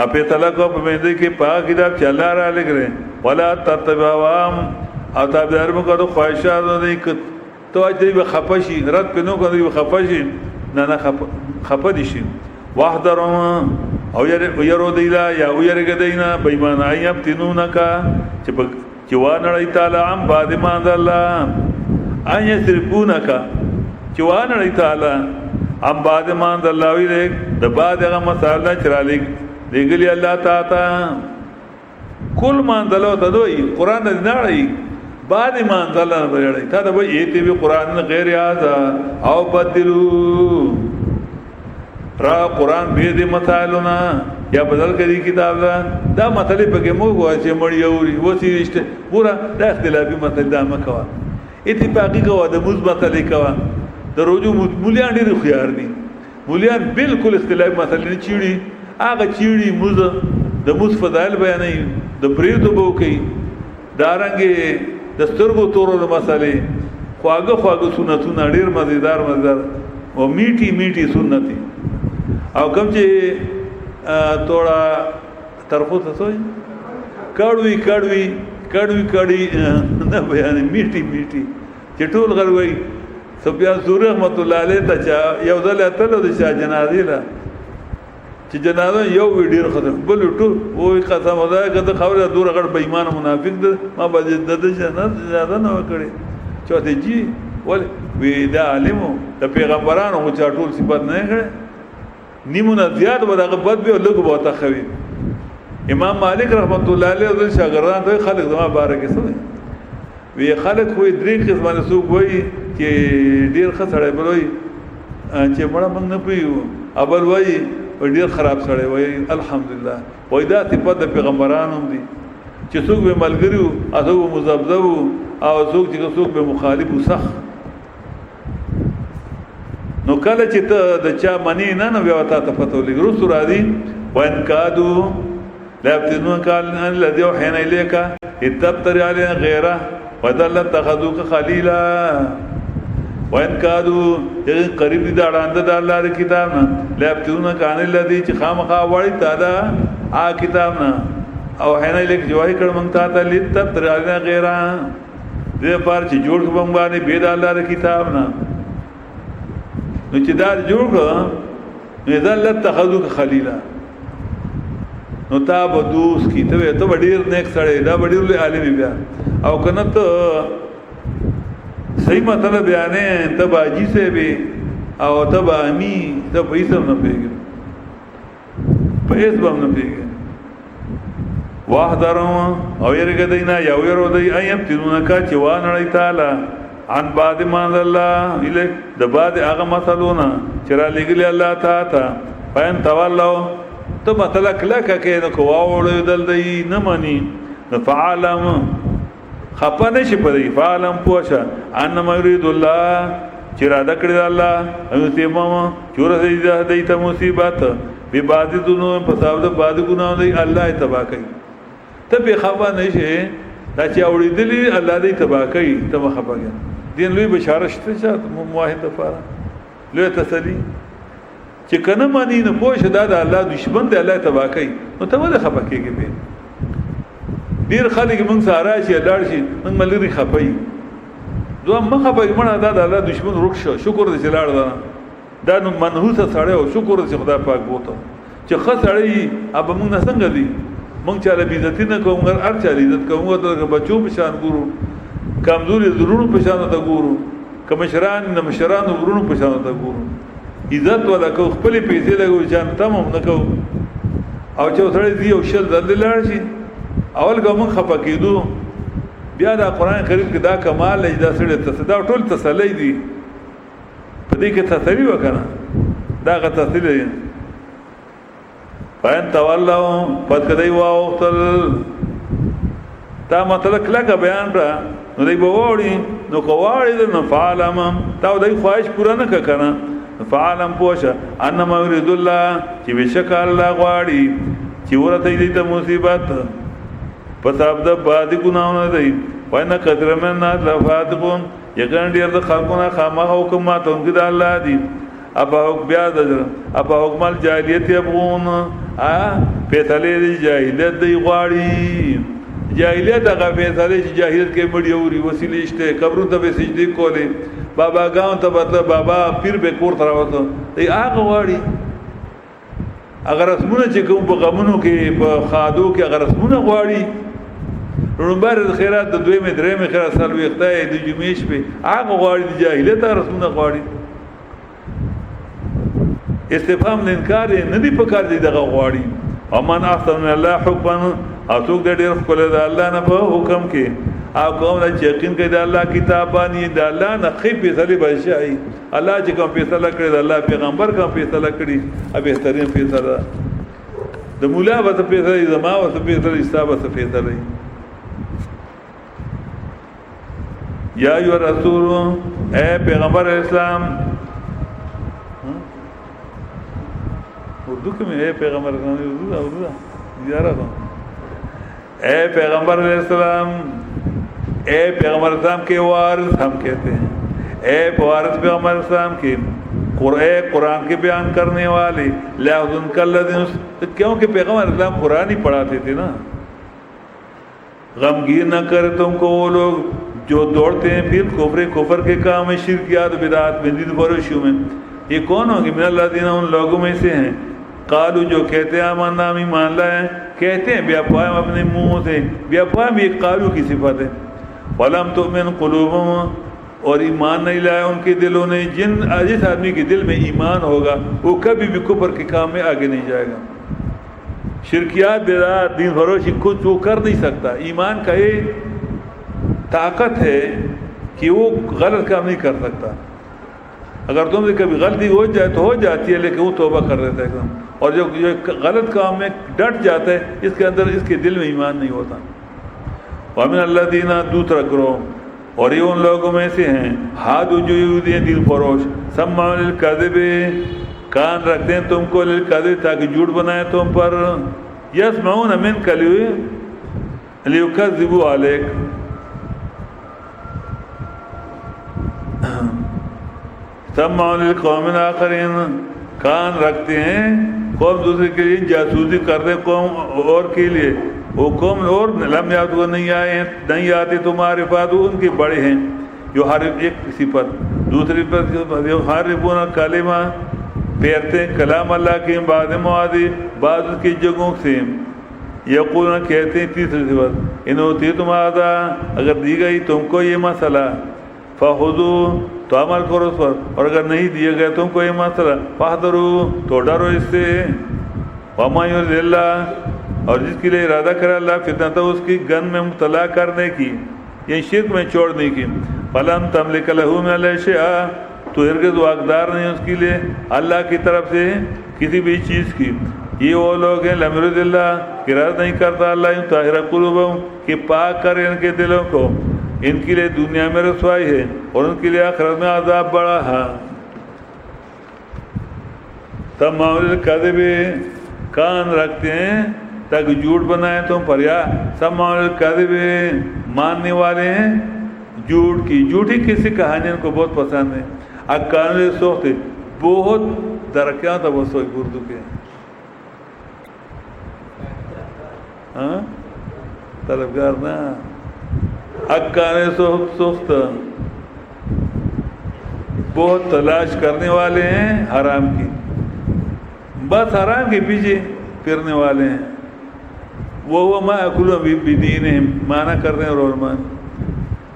اپه تلکو په دې کې پاک کتاب چلا را لګره ولا تتبعوام او تابعدار مو کړو خواهشات دې تو اجي به خپشي رد پنو کوي به خپشي نه خپ دي شي واحذرهم او يرو دیلا یا ويرګ دینا بېمان ايب تنونکا چې وانړی تعالی عم بعد ما الله اي صرفونکا چې وانړی تعالی عم بعد ما الله وی د بعد هغه مساله چرالې دیګلی الله تعالی کل ما دلو ته دوی قران نه نړۍ بعد ما الله بلړی تا د وی ایته به قران غیر یاد او بدلو را قرآن به دې مثالونه یا بدل کړي کتاب دا مطلب به موږ وایو چې مړ یوري وسیرشته پورا د اختلافي مطلب دا مکوا اتفاقی کوا د مثبت لیکوا دروجو مولیان ډېر خيار دي مولیان بالکل اختلافي مطلب نه چیړي هغه چیړي موږ د مثبتال بیانې د پریدو بو کوي دارنګي د سترګو تورو مسالې خواږه سنتونه ډېر مزیدار او میټي سنتي او کوم چې توړه ترخو تاسو کړوي نه بیان میټي چې ټول غروي سفیان ثوری رحمت الله علیه ته یو ځل اتل د شاه جنازې لا چې جنازه یو ویډیو ختم بل ټول وې قسم خدای کده خبره دور غړ بې ایمان منافق ده ما باندې د جنازه نه وکړي چوته جی ول وی دا عالمو د پیغمبرانو خو چا ټول صفات نه کړي نیمونه زیات ودغه بد به لګو بوته خوي امام مالک رحمت الله علیه او شاګردان ته خلق زما بارکه سوي وی خلق خو درې قسمه سوق وای چې ډیر خسړې بلوي چې مړه موږ نه پیو اول وای ډیر خراب سړی وای الحمدلله وای دا صفات د پیغمبرانو دي چې څوک به ملګریو او مذبذب او څوک به مخالف وسخ نو کله چې ته د چا منی نه بیا وتا ته پته ولګي رسول راځي وان کادو لا يفتنون قال ان الذي وحينا اليك اتبتر علينا غيره ودل اتخذوك خليلا وَإِنْ كَادُوا قریب دی دا اڑانده دا اللہ دا کتابنا لَيَبْتِلُونَكَ عَنِ الَّذِي چی خامخا وڑی تا دا کتابنا او حینای لیک جواہی کڑ منگتا تا لِتَّبْتَرِ عَلِنَا غیران دے پار چی جوڑ کو بنگوانی بید اللہ دا کتابنا نو چی دا جوڑ کو نو اذا لَتَّخَذُوكَ خَلِيلًا نو تا بدوس کی تو بڑیر نیک سڑے دا بڑیر لے عالمی بیا او کنت صحیح مطلب بیانے تب آجی سے بھی او تب آمی تب پیسم نہ پیگے پیس بم نہ پیگے واحداروں او یرگ دینا یو یرو دی ایم تنونکا چوان رئی تالا عن بعد ماند اللہ الک دباد آغا مسلونا چرا لگلی اللہ تا پین توالو تو مطلق لکا کہ نکو واوڑو دل دی نمانی فعالم خپا نشی پدی فعالم پوشا انما یرید اللہ چرا دکڑی اللہ انتیمام چورا سجدہ دیتا مصیبات بی بادی دنوں پساب دا بادی گناہ دی اللہ تباہ کئی تب خپا نشی دا چی اوڑی دلی اللہ دی تباہ کئی تب خپا گیا دین لوی بشارشتے چاہت مواحد دفارا لوی تسلی چې کنه مانی نه پوښ دا د الله دشمن دی الله تبا کوي نو ته ولې خپه کېږي به ډیر خلک موږ سره شي لاړ شي موږ ملري خپي دوه مخه په مړه دا د الله دشمن رک شو شکر دې لاړ دا نو منحوسه سره او شکر دې خدای پاک بوته چې خسړی اب موږ نه څنګه دي موږ چاله عزت نه کوم هر چا عزت کوم ته بچو په شان ګورو کمزوري ضرورو په شان ته ګورو کمشران نه مشران ورونو په شان ته ګورو عزت ولا کو خپل پیسې لګو جان تمام نکو او چې سره دی او شل دل لاړ شي اول کوم خپه کېدو بیا دا قران کریم کې دا کمال اجدا سره تصدا ټول تسلی دی په دې کې تسلی وکړه دا غته تسلی پاین تولو پد کدی واو تل تا مطلب کله بیان را نو دی بوړي نو کوواړي نو فعلم تا دای خواهش پورا نه کړه فعلم پوشا انما یرید الله چې بشک الله غواړي چې ورته دې ته مصیبت پساب د بعد ګناونه دی وینا کثر من الناس لفاتقون یګان ډیر د خلقونه خامه حکومت انګ د الله دی ابا بیا د ابا حکم الجاهلیت یبغون فیصله دی جاهلیت دی غواړي جاهلیت هغه فیصله چې جاهلیت کې مړیوري وسیله شته قبرو ته سجدي کولې بابا گاؤں ته مطلب بابا پیر به کور تراوته ای هغه غواړي اگر رسمونه چې کوم په غمونو کې په خادو کې اگر رسمونه غواړي رونبر خیرات د دوی مې درې مې خیرات سال وختای د جمعیش په هغه غواړي د جاهلیت رسمونه غواړي استفهام انکار نه دی په کار دی دغه غواړي ومن احسن الله حکما اتوک د ډیر خپل د الله نه په حکم کې او کوم چې یقین کوي د الله کتابانی د الله نه خې فیصله بشای الله چې کوم فیصله کړی د الله پیغمبر کوم فیصله کړی ا بهترین فیصله د مولا وته فیصله زما وته فیصله حساب وته فیصله یا ایو رسول اے پیغمبر اسلام اردو کې اے پیغمبر اردو زیارت اے پیغمبر علیہ السلام اے پیغمبر اسلام کے وارث ہم کہتے ہیں اے وارث پیغمبر اسلام کے قرآن کے بیان کرنے والے لا يحزنك الذين کیونکہ پیغمبر اسلام قرآن ہی پڑھاتے تھے نا غمگین نہ کرے تم کو وہ لوگ جو دوڑتے ہیں پھر کفر کے کام میں شرکیات بدعات میں دین فروشیوں میں یہ کون ہوں گے من الذین ان لوگوں میں سے ہیں قالو جو کہتے ہیں آمنا ہم ایمان لائے کہتے ہیں بیافواہم اپنے منہ سے بیافواہم یہ قالو کی صفت ہے ولم تؤمن قلوبهم اور ایمان نہیں لائے ان کے دلوں نے جس آدمی کے دل میں ایمان ہوگا وہ کبھی بھی کفر کے کام میں آگے نہیں جائے گا شرکیات بدعات دین فروشی کچھ وہ کر نہیں سکتا ایمان کا یہ طاقت ہے کہ وہ غلط کام نہیں کر سکتا اگر تم سے کبھی غلطی ہو جائے تو ہو جاتی ہے لیکن وہ توبہ کر دیتا ہے ایک دم اور جو غلط کام میں ڈٹ جاتا ہے اس کے اندر اس کے دل میں ایمان نہیں ہوتا وَمِنَ الَّذِينَ دوسرا کرو اور یہ ان لوگوں میں سے ہیں ہادو جو یہودی ہیں دل فروش سمعون للکذب کان رکھتے ہیں تم کو للکذب تاکہ جھوٹ بنائیں تم پر یسمعون منک لیکذبوا علیک سمعوا لقوم آخرین، کان رکھتے ہیں قوم دوسرے کے لیے، جاسوسی کرتے قوم اور کے لیے، وہ قوم اور لم یاتوا نہیں آتے تمہارے پاس، ان کے بڑے ہیں جو ہر ایک کسی پر دوسری پر یحرفون الکلمہ، پھیرتے کلام اللہ کے بعد مواضع بعض اس کی جگہوں سے، یقولون کہتے ہیں تیسری صفت ان اوتیتم ھذا، اگر دی گئی تم کو یہ مسئلہ فخذوا تو عمل کرو اس پر، اور اگر نہیں دیا گیا تم کو یہ مسئلہ فاحذروا تو ڈرو اس سے، ومن یرد اللہ، اور جس کے لیے ارادہ کرے اللہ فتنہ اس کی گن میں مبتلا کرنے کی، یہ شرک میں چھوڑنے کی، فلن تملک لہ من اللہ شیئا، تو ہرگز واقدار نہیں اس کے لیے اللہ کی طرف سے کسی بھی چیز کی، یہ وہ لوگ ہیں لم یرد اللہ، ارادہ نہیں کرتا اللہ یطہر قلوبہم کہ پاک کرے ان کے دلوں کو، ان کے لیے دنیا میں رسوائی ہے اور ان کے لیے آخرت میں عذاب بڑا ہے۔ سماعون للکذب، کان رکھتے ہیں تاکہ جھوٹ بنائیں تم پر، یا سماعون للکذب، ماننے والے ہیں جھوٹ کی، جھوٹی کسی کہانی ان کو بہت پسند ہے، اکان سوخت بہت درکیاں تھا وہ سوئی اردو کے، ہاں طلبگار نا، اکان سوخت بہت تلاش کرنے والے ہیں حرام کی، بس حرام کے پیچھے پھرنے والے ہیں، وہ ما یأکلون بدینہم، مانا کرنے اور علمان،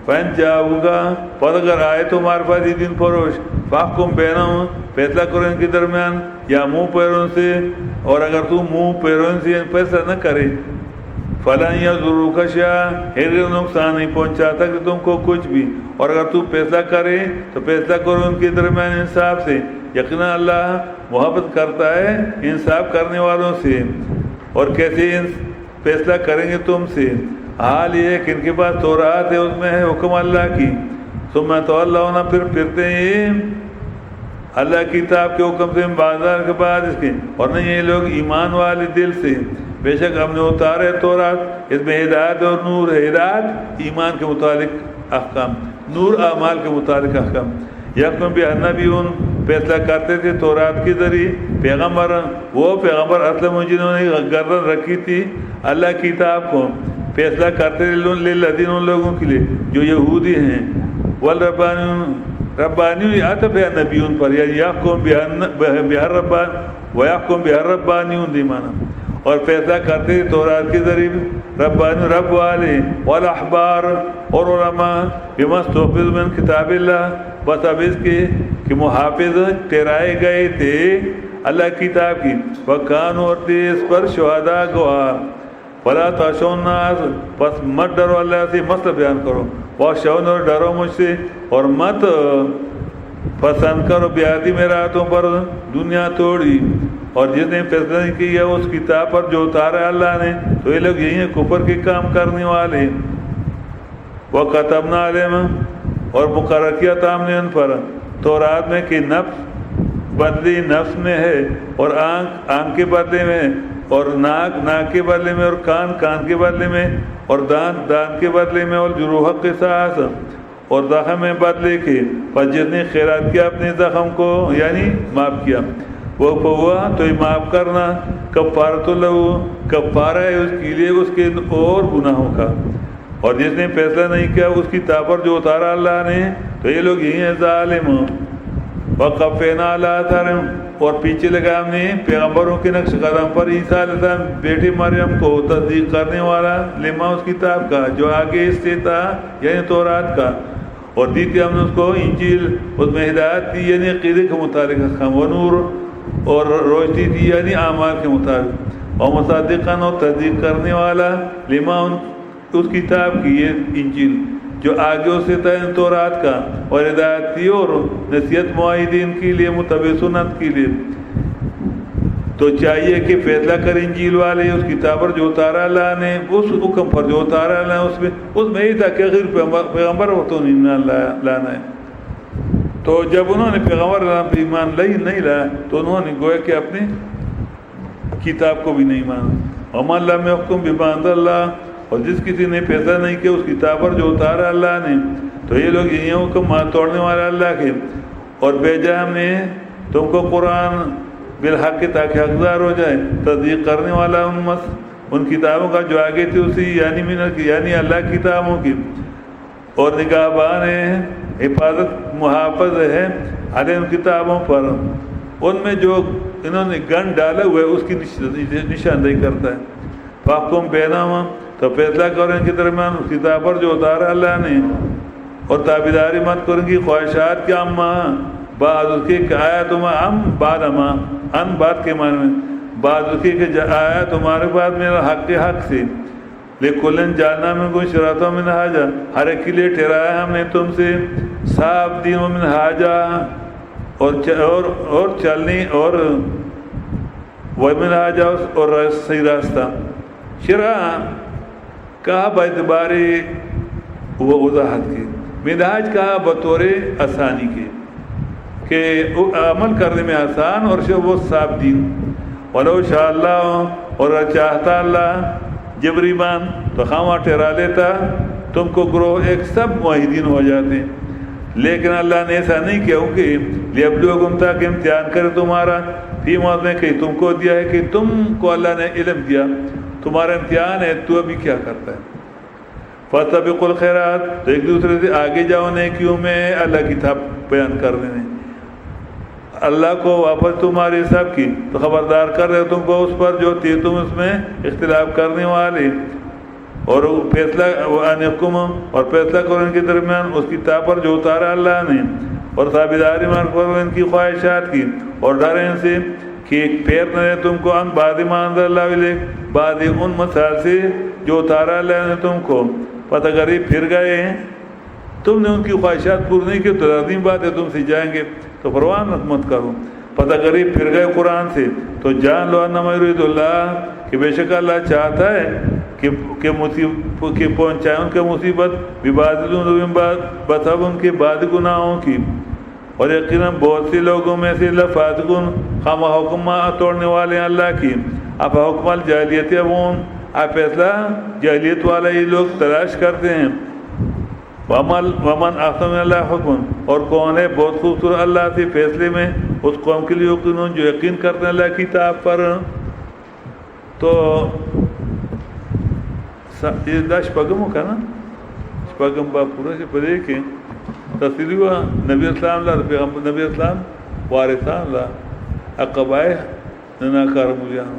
فَإِن جَاءُوكَ، پس اگر آئے تمہارے پاس یہ دین فروش، فاحکم بینہم، فیصلہ کرو ان کے درمیان، یا منہ پیروں سے، اور اگر تو منہ پیروں سے فیصلہ نہ کرے، فَلَن يَضُرُّوكَ شَيْئًا، ہرگز نقصان نہیں پہنچا سکتے تم کو کچھ بھی، اور اگر تو فیصلہ کرے تو فیصلہ کرو ان کے درمیان انصاف سے، یقینا اللہ محبت کرتا ہے انصاف کرنے والوں سے۔ اور کیسے فیصلہ کریں گے تم سے، حال یہ ہے کہ ان کے پاس تورات ہے، اس میں ہے حکم اللہ کی، ثم تولون، پھر پھرتے ہیں اللہ کی کتاب کے حکم سے بازار کے بعد اس کے، اور نہیں یہ لوگ ایمان والے دل سے، بے شک ہم نے اتارے تورات، اس میں ہدایت اور نور ہے، ہدایت ایمان کے متعلق احکام، نور اعمال کے متعلق احکام، یحکم بہ النبیون، فیصلہ کرتے تھے تورات کے ذریعے پیغمبر، وہ پیغمبر اسلم جنہوں نے گردن رکھی تھی اللہ کی کتاب کو، فیصلہ کرتے تھے للذین، ان لوگوں کے لیے جو یہودی ہیں، والربانیون، ربانیون عطف ہے نبیون پر، یعنی یحکم بہر ربان ویحکم بہر ربانیون دی معنی، اور فیصلہ کرتے تھے تورات کے ذریعے ربانی، رب والے، والاحبار، اور علماء، بما استحفظوا من کتاب اللہ، بس اب اس کے کہ محافظ ٹھہرائے گئے تھے اللہ کی کتاب کی، وکانوا، اور تھے اس پر شہداء گواہ، فلا تخشوا الناس، پس مت ڈرو اللہ سے، مسئلہ بیان کرو، واخشونی، اور ڈرو مجھ سے، اور مت پسند کرو بیاتی میرے ہاتھوں پر دنیا توڑی، اور جس نے فیصلہ نہیں کیا اس کتاب پر جو اتارا اللہ نے، تو یہ لوگ یہی ہیں کفر کے کام کرنے والے۔ وَكَتَبْنَا عَلَيْهِمْ، اور مقرر کیا تھا ہم نے ان پر تورات میں کہ نفس بدلی نفس میں ہے، اور آنکھ کے بدلے میں، اور ناک کے بدلے میں، اور کان کے بدلے میں، اور دان کے بدلے میں، اور جروح قصاص، اور زخم میں بدلے کے، پر جس نے خیرات کیا اپنے زخم کو یعنی معاف کیا، وہ ہوا تو معاف کرنا کفارۃ لہ، کفارہ ہے اس کے لیے اس کے اور گناہوں کا، اور جس نے فیصلہ نہیں کیا اس کی کتاب پر جو اتارا اللہ نے، تو یہ لوگ یہی ہیں ظالم۔ وقفینا علی آثارہم، اور پیچھے لگا ہم نے پیغمبروں کے نقش قدم پر عیسیٰ علیہ السلام بیٹی مریم کو تصدیق کرنے والا، لما اس کتاب کا جو آگے اس سے تھا یعنی تورات کا، اور دی تھی ہم نے اس کو انجیل، اس میں ہدایت تھی یعنی عقیدے کے متعلق احکام، و نور، اور روشنی تھی یعنی اعمال کے مطابق، اور مصدقاً، اور تصدیق کرنے والا، لما اس کتاب کی یہ انجیل جو آگے اسے تھا تورات کا، اور ہدایت تھی اور نصیحت معاہدین کے لیے، متبع سنت کے لیے۔ تو چاہیے کہ فیصلہ کر انجیل والے اس کتاب پر جو اتارا اللہ نے، اس حکم پر جو اتارا اللہ نے، اس میں ہی تھا کہ غیر پیغمبر وہ تو نہیں لانا ہے۔ تو جب انہوں نے پیغمبر پر ایمان نہیں لایا تو انہوں نے گویا کہ اپنی کتاب کو بھی نہیں مانا۔ ومن لم یحکم بما انزل اللہ، اور جس کسی نے فیصلہ نہیں کیا اس کتاب پر جو اتارا اللہ نے، تو یہ لوگ یہی حکم توڑنے والے اللہ کے، اور بھیجا ہم نے تم کو قرآن بالحق تاکہ حقدار ہو جائے تصدیق کرنے والا ان کتابوں کا جو آگے تھی اسی یعنی اللہ کی کتابوں کی، اور نگہبان ہے، حفاظت محافظ ہے علیہ ان کتابوں پر، ان میں جو انہوں نے گن ڈالا ہوا ہے اس کی نشاندہی کرتا ہے۔ فاحکم بینہما، تو فیصلہ کرو ان کے درمیان اس کتاب پر جو اتارا اللہ نے، اور تابعداری مت کرو ان کی خواہشات کے اما بعد اس کی آیا تمہارا بعد اما ان بات کے معنی میں بعد اس کی کہ آیا تمہارے بعد میرا حق کے حق سے، لکلن جاننا میں کوئی شراتوں میں نہاجا، ہر ایک کے لیے ٹھہرایا ہم نے تم سے صاف دین و منہاجا اور چلنی اور وہ منہاجا اور صحیح راستہ۔ شرع کہا باعتبار وہ وضاحت کی، منہاج کہا بطور آسانی کے کہ عمل کرنے میں آسان اور وہ صاف دین۔ ولو شاء اللہ، اور چاہتا اللہ جبریبان تو خواہ ٹھہرا لیتا تم کو گروہ ایک سب موحدین ہو جاتے، لیکن اللہ نے ایسا نہیں کیا کہ لیبلوکم تاکہ امتحان کرے تمہارا فی موت میں کہ تم کو دیا ہے کہ تم کو اللہ نے علم دیا، تمہارا امتحان ہے تو ابھی کیا کرتا ہے۔ فاستبقوا الخیرات، تو ایک دوسرے سے آگے جاؤ نیکیوں میں اللہ کی کتاب بیان کرنے میں، اللہ کو واپس تمہاری حساب کی تو خبردار کر رہے تم کو اس پر جو تھی تم اس میں اختلاف کرنے والے، اور فیصلہ انحکم، اور فیصلہ کرو ان کے درمیان اس کتاب پر جو اتارا اللہ نے، اور تابعداری مان کرو ان کی خواہشات کی، اور ڈر ان سے کہ ایک پیر نہ دے تم کو ان بعد ما انزل اللہ الیک، بعد ان مسائل سے جو اتارا اللہ نے تم کو، پتہ غریب پھر گئے ہیں تم نے ان کی خواہشات پوری نہیں کی تو عظیم بات ہے تم سے جائیں گے تو پرواہ مت کرو، پتہ غریب پھر گئے قرآن سے تو جان لو انما یرید اللہ کہ بے شک اللہ چاہتا ہے کہ مصیبت کہ پہنچائے ان کے مصیبت بسب ان کے بعد گناہوں کی، اور یقیناً بہت سے لوگوں میں سے لفاسقون خواہ حکم توڑنے والے ہیں اللہ کی، اب حکم الجاہلیت ابون، آپ فیصلہ جاہلیت والا یہ لوگ تلاش کرتے ہیں، ومن احسن من اللہ حکم، اور کون ہے بہت خوبصورت اللہ سے فیصلے میں اس قوم کے لیے یقینون جو یقین کرتے ہیں اللہ کی کتاب پر۔ تو یہ دا شپگمو کا نا شپگم با پورا سے پدے کہ تفصیلی ہوا نبی اسلام اللہ پیغمبر نبی اسلام وارثان اللہ اقبائے نناکار مولیان